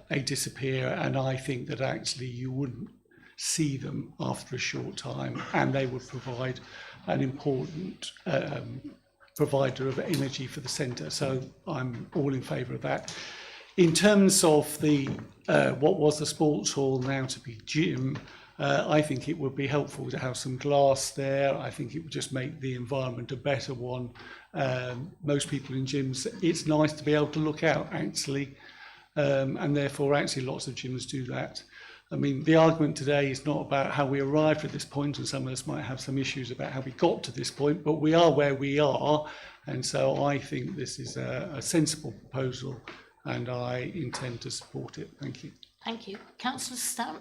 they disappear, and I think that actually you wouldn't see them after a short time, and they would provide an important provider of energy for the centre. So I'm all in favour of that. In terms of the what was the sports hall now to be gym, I think it would be helpful to have some glass there. I think it would just make the environment a better one. Most people in gyms, it's nice to be able to look out actually. and therefore actually lots of gyms do that. I mean, the argument today is not about how we arrived at this point, and some of us might have some issues about how we got to this point, but we are where we are, and so I think this is a sensible proposal, and I intend to support it. Thank you. Thank you. Councillor Stamp?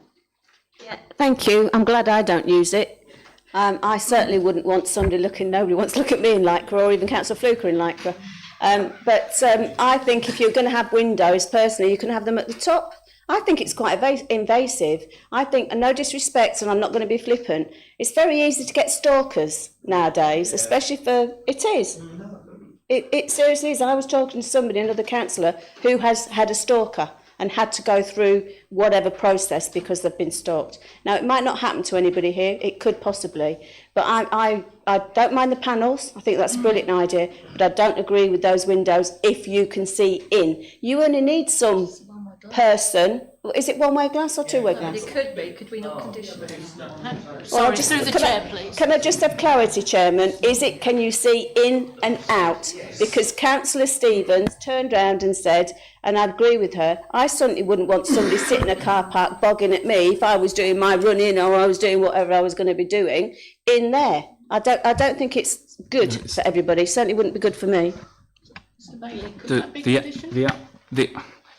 Thank you. I'm glad I don't use it. I certainly wouldn't want somebody nobody wants to look at me in lycra, or even Councillor Fluker in lycra. But I think if you're going to have windows, personally, you can have them at the top. I think it's quite invasive. I think, and no disrespect, and I'm not going to be flippant, it's very easy to get stalkers nowadays, especially it is. It seriously is. I was talking to somebody, another councillor, who has had a stalker and had to go through whatever process because they've been stalked. Now, it might not happen to anybody here, it could possibly, but I don't mind the panels, I think that's a brilliant idea, but I don't agree with those windows if you can see in. You only need some person, is it one-way glass or two-way glass? It could be, could we not condition it? Well, Sorry, through the chair, please. Can I just have clarity, Chairman? Can you see in and out? Because Councillor Stevens turned round and said, and I agree with her, I certainly wouldn't want somebody sitting in a car park bogging at me if I was doing my run-in or I was doing whatever I was going to be doing in there. I don't think it's good for everybody. It certainly wouldn't be good for me. Mr. Bailey, could that be conditioned?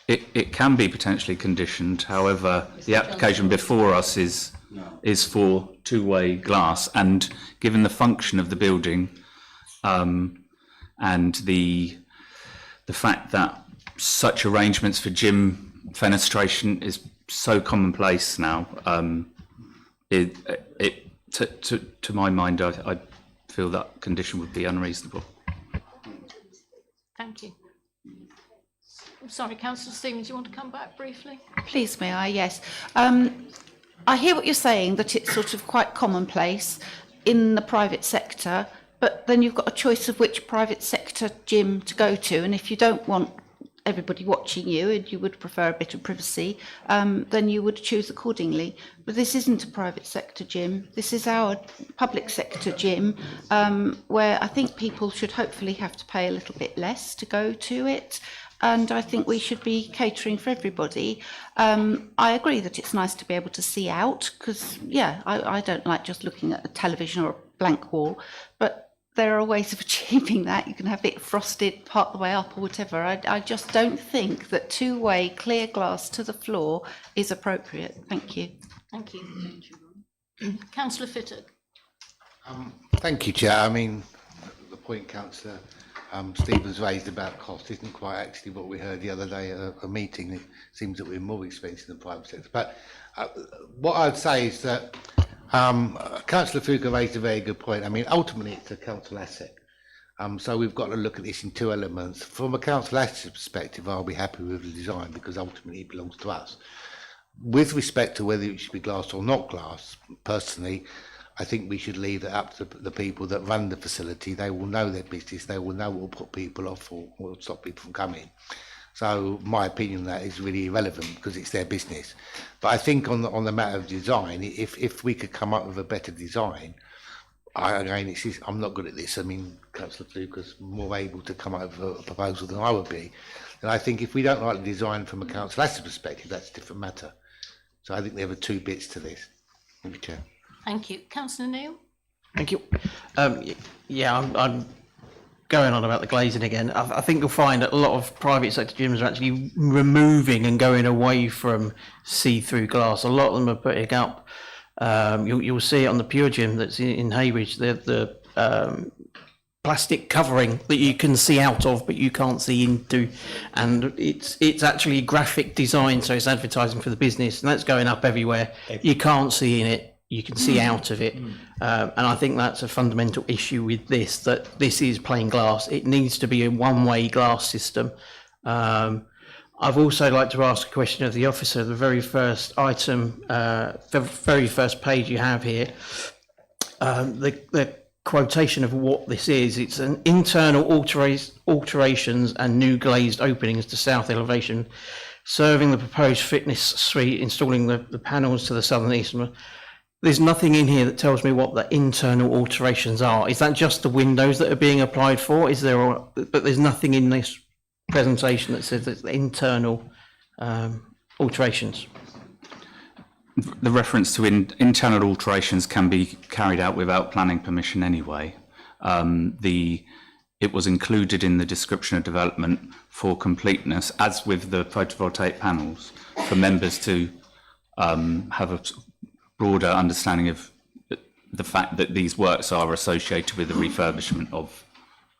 It can be potentially conditioned. However, the application before us is for two-way glass, and given the function of the building and the fact that such arrangements for gym fenestration is so commonplace now, to my mind, I feel that condition would be unreasonable. Thank you. I'm sorry, Councillor Stevens, you want to come back briefly? Please, may I? Yes. I hear what you're saying, that it's sort of quite commonplace in the private sector, but then you've got a choice of which private sector gym to go to, and if you don't want everybody watching you and you would prefer a bit of privacy, then you would choose accordingly. But this isn't a private sector gym. This is our public sector gym, where I think people should hopefully have to pay a little bit less to go to it. And I think we should be catering for everybody. I agree that it's nice to be able to see out, because, yeah, I don't like just looking at a television or a blank wall, but there are ways of achieving that. You can have it frosted part the way up or whatever. I just don't think that two-way clear glass to the floor is appropriate. Thank you. Thank you. Councillor Fittock. Thank you, Chair. I mean, the point Councillor Stevens raised about cost isn't quite actually what we heard the other day at a meeting. It seems that we're more expensive than the private sector. But what I'd say is that Councillor Fluker raised a very good point. I mean, ultimately, it's a council asset. So we've got to look at this in two elements. From a council asset perspective, I'll be happy with the design because ultimately it belongs to us. With respect to whether it should be glass or not glass, personally, I think we should leave it up to the people that run the facility. They will know their business. They will know what will put people off or what will stop people from coming. So my opinion on that is really irrelevant because it's their business. But I think on the matter of design, if we could come up with a better design, I'm not good at this. I mean, Councillor Fluker's more able to come up with a proposal than I would be. And I think if we don't like the design from a council asset perspective, that's a different matter. So I think there are two bits to this. Thank you, Chair. Thank you. Councillor Neil? Thank you. Yeah, I'm going on about the glazing again. I think you'll find that a lot of private sector gyms are actually removing and going away from see-through glass. A lot of them are putting up, you'll see it on the Pure Gym that's in Haybridge, the plastic covering that you can see out of but you can't see into, and it's actually graphic design, so it's advertising for the business, and that's going up everywhere. You can't see in it, you can see out of it, and I think that's a fundamental issue with this, that this is plain glass. It needs to be a one-way glass system. I've also like to ask a question of the officer. The very first item, the very first page you have here, the quotation of what this is, it's an internal alterations and new glazed openings to south elevation, serving the proposed fitness suite, installing the panels to the southern east. There's nothing in here that tells me what the internal alterations are. Is that just the windows that are being applied for? But there's nothing in this presentation that says it's the internal alterations. The reference to internal alterations can be carried out without planning permission anyway. It was included in the description of development for completeness, as with the photovoltaic panels, for members to have a broader understanding of the fact that these works are associated with the refurbishment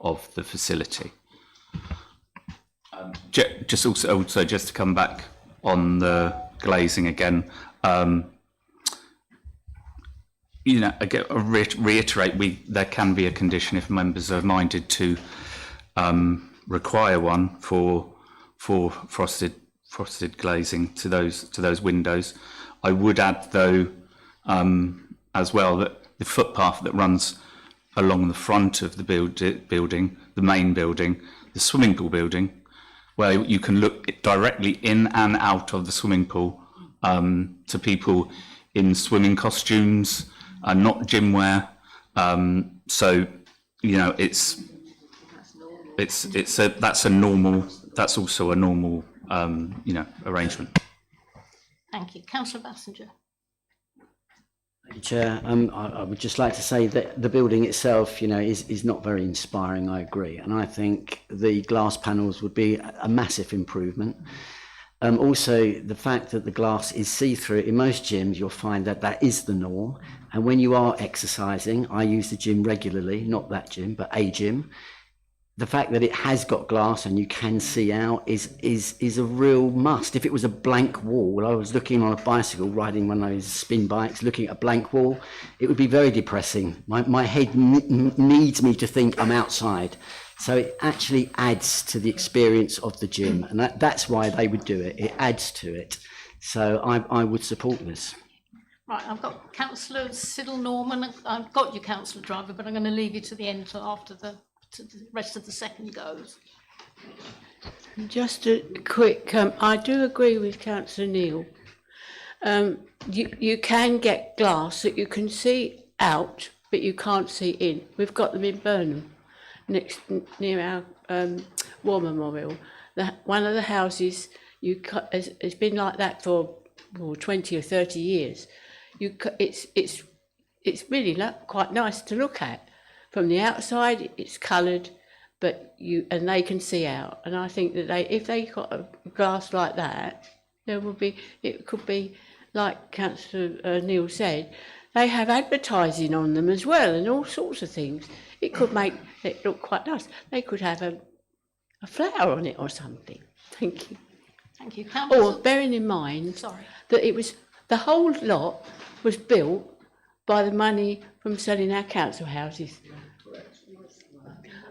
of the facility. Just to come back on the glazing again, again, reiterate, there can be a condition if members are minded to require one for frosted glazing to those windows. I would add, though, as well, that the footpath that runs along the front of the building, the main building, the swimming pool building, where you can look directly in and out of the swimming pool to people in swimming costumes, not gym wear. So, that's also a normal, arrangement. Thank you. Councillor Bassinger. Thank you, Chair. I would just like to say that the building itself, is not very inspiring. I agree, and I think the glass panels would be a massive improvement. Also, the fact that the glass is see-through, in most gyms you'll find that is the norm, and when you are exercising, I use the gym regularly, not that gym, but a gym. The fact that it has got glass and you can see out is a real must. If it was a blank wall, I was looking on a bicycle, riding one of those spin bikes, looking at a blank wall, it would be very depressing. My head needs me to think I'm outside. So it actually adds to the experience of the gym, and that's why they would do it. It adds to it. So I would support this. Right, I've got Councillor Siddle Norman. I've got you, Councillor Driver, but I'm going to leave you to the end after the rest of the second goes. Just a quick, I do agree with Councillor Neal. You can get glass that you can see out, but you can't see in. We've got them in Burnham, near our war memorial. One of the houses has been like that for 20 or 30 years. It's really quite nice to look at. From the outside, it's coloured, but they can see out. And I think that if they got a glass like that, it could be like Councillor Neal said. They have advertising on them as well, and all sorts of things. It could make it look quite nice. They could have a flower on it or something. Thank you. Thank you, Councillor. Or bearing in mind that the whole lot was built by the money from selling our council houses.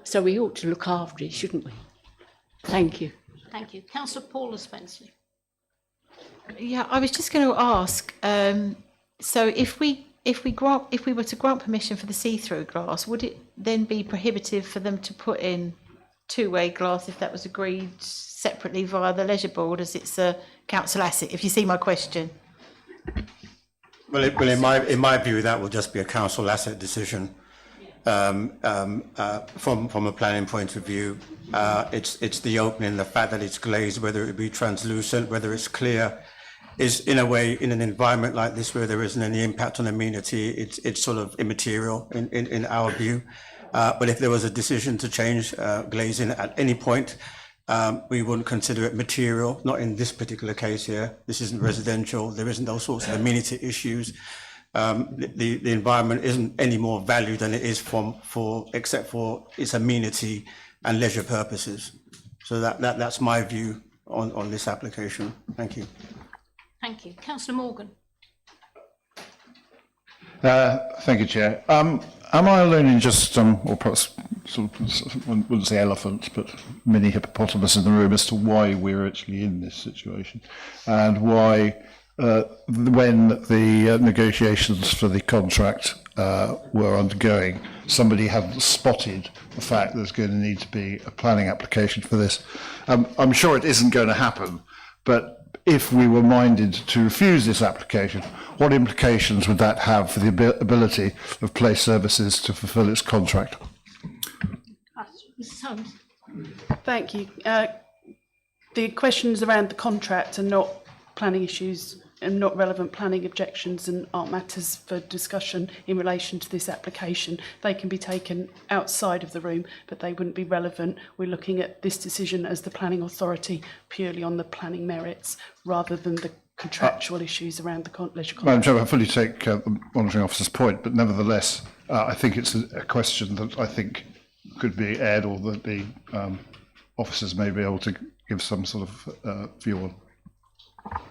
So we ought to look after it, shouldn't we? Thank you. Thank you. Councillor Paula Spenceley. Yeah, I was just going to ask, so if we were to grant permission for the see-through glass, would it then be prohibitive for them to put in two-way glass if that was agreed separately via the leisure board, as it's a council asset, if you see my question? Well, in my view, that will just be a council asset decision. From a planning point of view, it's the opening, the fact that it's glazed, whether it be translucent, whether it's clear, is in a way, in an environment like this where there isn't any impact on amenity, it's sort of immaterial in our view. But if there was a decision to change glazing at any point, we wouldn't consider it material, not in this particular case here. This isn't residential, there isn't those sorts of amenity issues. The environment isn't any more value than it is except for its amenity and leisure purposes. So that's my view on this application. Thank you. Thank you. Councillor Morgan. Thank you, Chair. Am I alone in just, or perhaps wouldn't say elephant, but mini hippopotamus in the room as to why we're actually in this situation, and why, when the negotiations for the contract were undergoing, somebody hadn't spotted the fact there's going to need to be a planning application for this. I'm sure it isn't going to happen, but if we were minded to refuse this application, what implications would that have for the ability of Place Services to fulfil its contract? Mrs. Holmes. Thank you. the questions around the contract are not planning issues and not relevant planning objections and aren't matters for discussion in relation to this application. They can be taken outside of the room, but they wouldn't be relevant. We're looking at this decision as the planning authority purely on the planning merits rather than the contractual issues around the leisure contract. Madam Chair, I fully take the monitoring officer's point, but nevertheless, I think it's a question that I think could be aired, or that the officers may be able to give some sort of view on.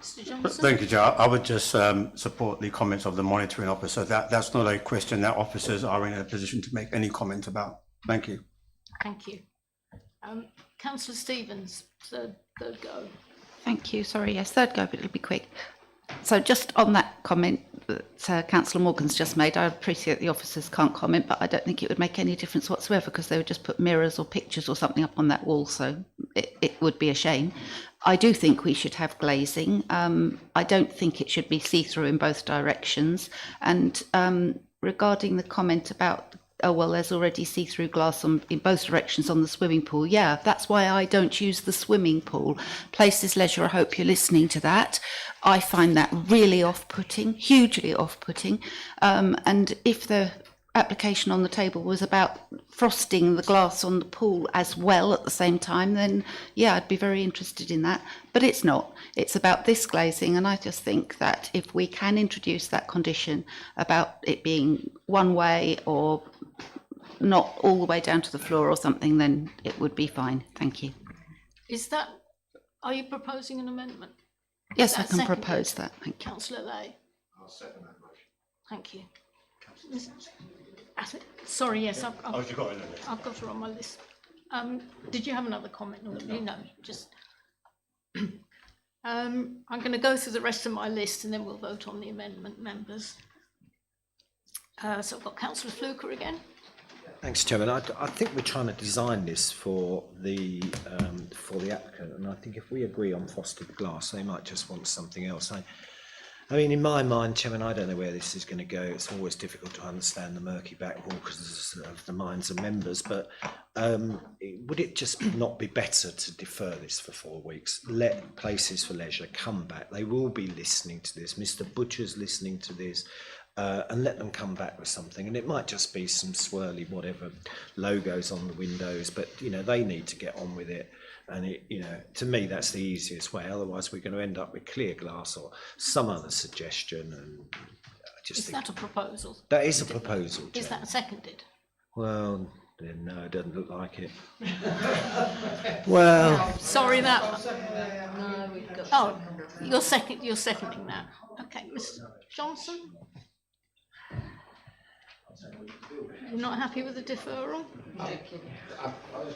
Mr. Johnson? Thank you, Chair. I would just support the comments of the monitoring officer. That's not a question that officers are in a position to make any comment about. Thank you. Thank you. Councillor Stevens, third go. Thank you. Sorry, yes, third go, but it'll be quick. So just on that comment that Councillor Morgan's just made, I appreciate the officers can't comment, but I don't think it would make any difference whatsoever because they would just put mirrors or pictures or something up on that wall, so it would be a shame. I do think we should have glazing. I don't think it should be see-through in both directions. And regarding the comment about, oh, well, there's already see-through glass in both directions on the swimming pool. Yeah, that's why I don't use the swimming pool. Places Leisure, I hope you're listening to that. I find that really off-putting, hugely off-putting. And if the application on the table was about frosting the glass on the pool as well at the same time, then yeah, I'd be very interested in that. But it's not. It's about this glazing, and I just think that if we can introduce that condition about it being one way or not all the way down to the floor or something, then it would be fine. Thank you. Are you proposing an amendment? Yes, I can propose that. Thank you. Councillor Lay. I'll second that motion. Thank you. Sorry, yes, I've got her on my list. Did you have another comment? No, just. I'm going to go through the rest of my list and then we'll vote on the amendment, members. So I've got Councillor Fluker again. Thanks, Chairman. I think we're trying to design this for the applicant, and I think if we agree on frosted glass, they might just want something else. I mean, in my mind, Chairman, I don't know where this is going to go. It's always difficult to understand the murky background because of the minds of members. But would it just not be better to defer this for 4 weeks? Let Places for Leisure come back. They will be listening to this. Mr. Butcher's listening to this. And let them come back with something, and it might just be some swirly whatever logos on the windows, but you know, they need to get on with it. And it, you know, to me that's the easiest way. Otherwise we're going to end up with clear glass or some other suggestion. And I just think that a proposal? That is a proposal. Is that seconded? Well, no, it doesn't look like it. Well, sorry, that. No, we've got. Oh, you're seconding that. Okay, Mr. Johnson. You're not happy with the deferral?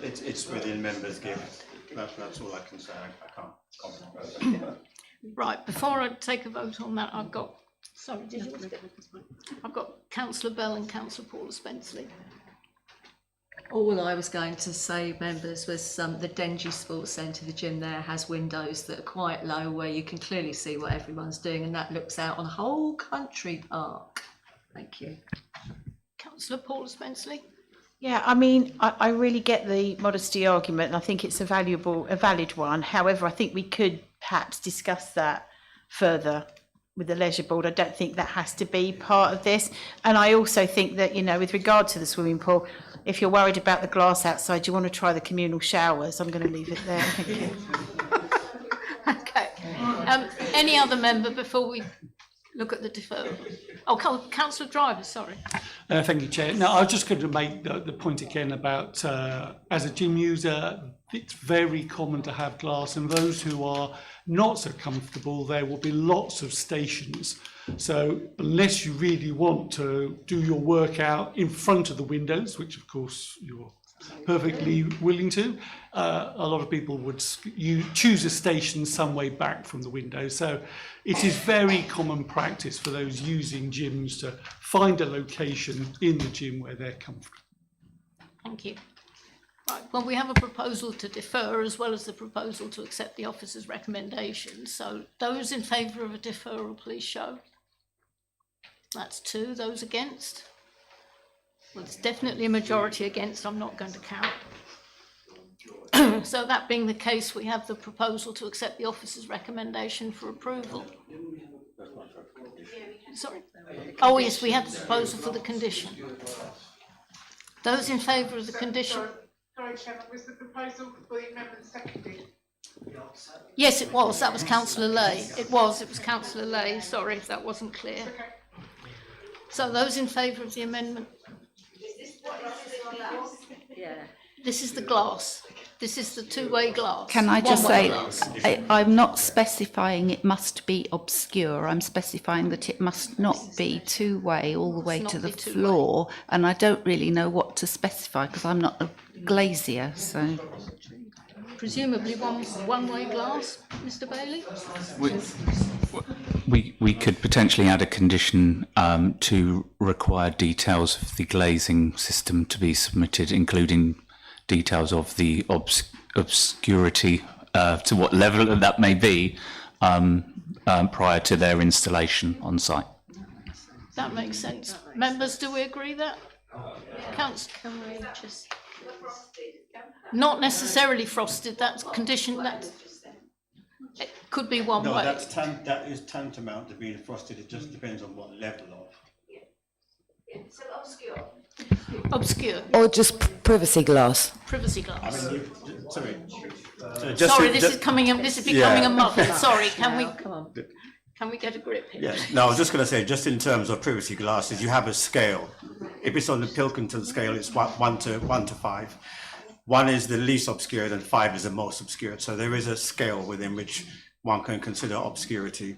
It's within members' gift. That's all I can say. I can't comment further. Right, before I take a vote on that, I've got Councillor Bell and Councillor Paula Spenceley. All I was going to say, members, was the Dengie Sports Centre, the gym there has windows that are quite low where you can clearly see what everyone's doing, and that looks out on a whole country park. Thank you. Councillor Paula Spenceley. Yeah, I mean, I really get the modesty argument, and I think it's a valid one. However, I think we could perhaps discuss that further with the Leisure Board. I don't think that has to be part of this. And I also think that, you know, with regard to the swimming pool, if you're worried about the glass outside, you want to try the communal showers. I'm going to leave it there. Thank you. Okay. Any other member before we look at the deferral? Oh, Councillor Driver, sorry. Thank you, Chair. No, I was just going to make the point again about, as a gym user, it's very common to have glass, and those who are not so comfortable, there will be lots of stations. So unless you really want to do your workout in front of the windows, which of course you're perfectly willing to, a lot of people would choose a station some way back from the window. So it is very common practice for those using gyms to find a location in the gym where they're comfortable. Thank you. Right, well, we have a proposal to defer as well as the proposal to accept the officer's recommendation. So those in favour of a deferral, please show. That's 2. Those against? Well, it's definitely a majority against. I'm not going to count. So that being the case, we have the proposal to accept the officer's recommendation for approval. Sorry. Oh, yes, we have the proposal for the condition. Those in favour of the condition? Sorry, Chairman, was the proposal for the amendment seconded? Yes, it was. That was Councillor Lay. It was Councillor Lay. Sorry if that wasn't clear. So those in favour of the amendment? Yeah. This is the glass. This is the two-way glass. Can I just One-way say, glass. I'm not specifying it must be obscure. I'm specifying that it must not be two-way all the way Must to not the be two-way. floor. And I don't really know what to specify because I'm not a glazier, so. Presumably one-way glass, Mr. Bailey? We could potentially add a condition to require details of the glazing system to be submitted, including details of the obscurity, to what level that may be, prior to their installation on site. That makes sense. Members, do we agree that? Councillor? Can we just... Not necessarily frosted, that's condition, that it could be one No, way. that is tantamount to being frosted. It just depends on what level of. So obscure. Obscure. Or just privacy glass. Privacy glass. I mean, sorry. Sorry, this is becoming a muddle. Yeah. Sorry, can we get a grip here? Yeah. No, I was just going to say, just in terms of privacy glasses, you have a scale. If it's on the Pilkington scale, it's one to 5. 1 is the least obscured and 5 is the most obscured. So there is a scale within which one can consider obscurity.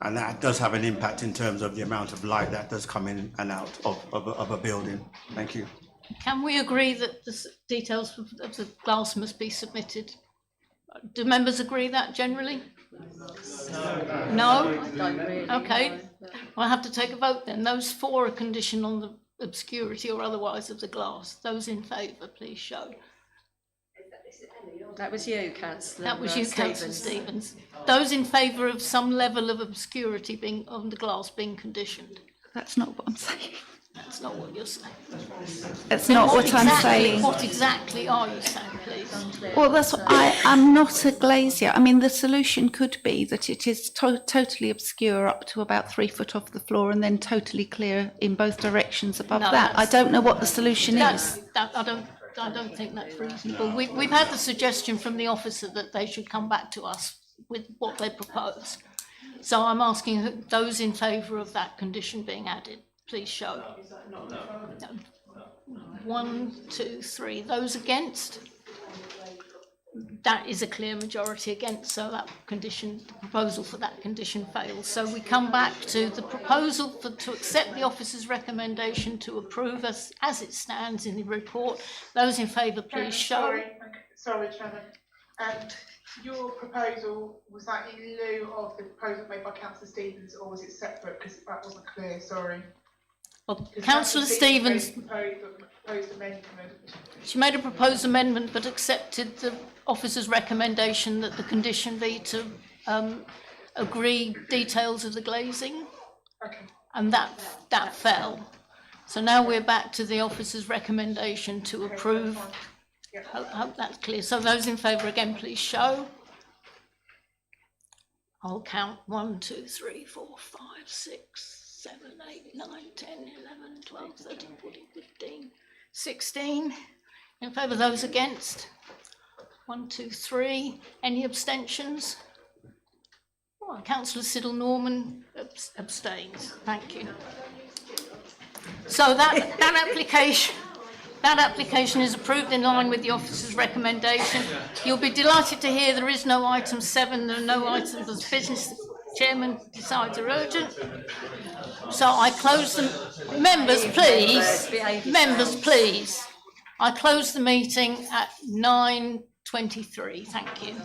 And that does have an impact in terms of the amount of light that does come in and out of a building. Thank you. Can we agree that the details of the glass must be submitted? Do members agree that generally? No? I don't really. Okay, I'll have to take a vote then. Those 4 are conditioned on the obscurity or otherwise of the glass. Those in favour, please show. That was you, Councillor. That was you, Councillor Stevens. Those in favour of some level of obscurity being on the glass being conditioned. That's not what I'm saying. That's not what you're saying. That's Then not what I'm saying. What exactly are you saying, please? Well, that's what I'm not a glazier. I mean, the solution could be that it is totally obscure up to about 3 foot off the floor and then totally clear in both directions above No, that. I don't know what the solution is. I don't think that's reasonable. We've had the suggestion from the officer that they should come back to us with what they propose. So I'm asking those in favour of that condition being added, please show. 1, 2, 3. Those against? That is a clear majority against, so that condition, the proposal for that condition fails. So we come back to the proposal to accept the officer's recommendation to approve as it stands in the report. Those in favour, please show. Sorry, Chairman. Your proposal, was that in lieu of the proposal made by Councillor Stevens, or was it separate? Because that wasn't clear, sorry. Well, Councillor Stevens, Proposed amendment. she made a proposed amendment but accepted the officer's recommendation that the condition be to agree details of the glazing. Okay. And that fell. So now we're back to the officer's recommendation to approve. Hope that's clear. So those in favour again, please show. I'll count 1, 2, 3, 4, 5, 6, 7, 8, 9, 10, 11, 12, 13, 14, 15, 16. In favour, those against? 1, 2, 3. Any abstentions? Oh, Councillor Siddle Norman abstains. Thank you. So that application is approved in line with the officer's recommendation. You'll be delighted to hear there is no item 7, there are no items of business the chairman decides are urgent. So I close the members, please. I close the meeting at 9:23. Thank you.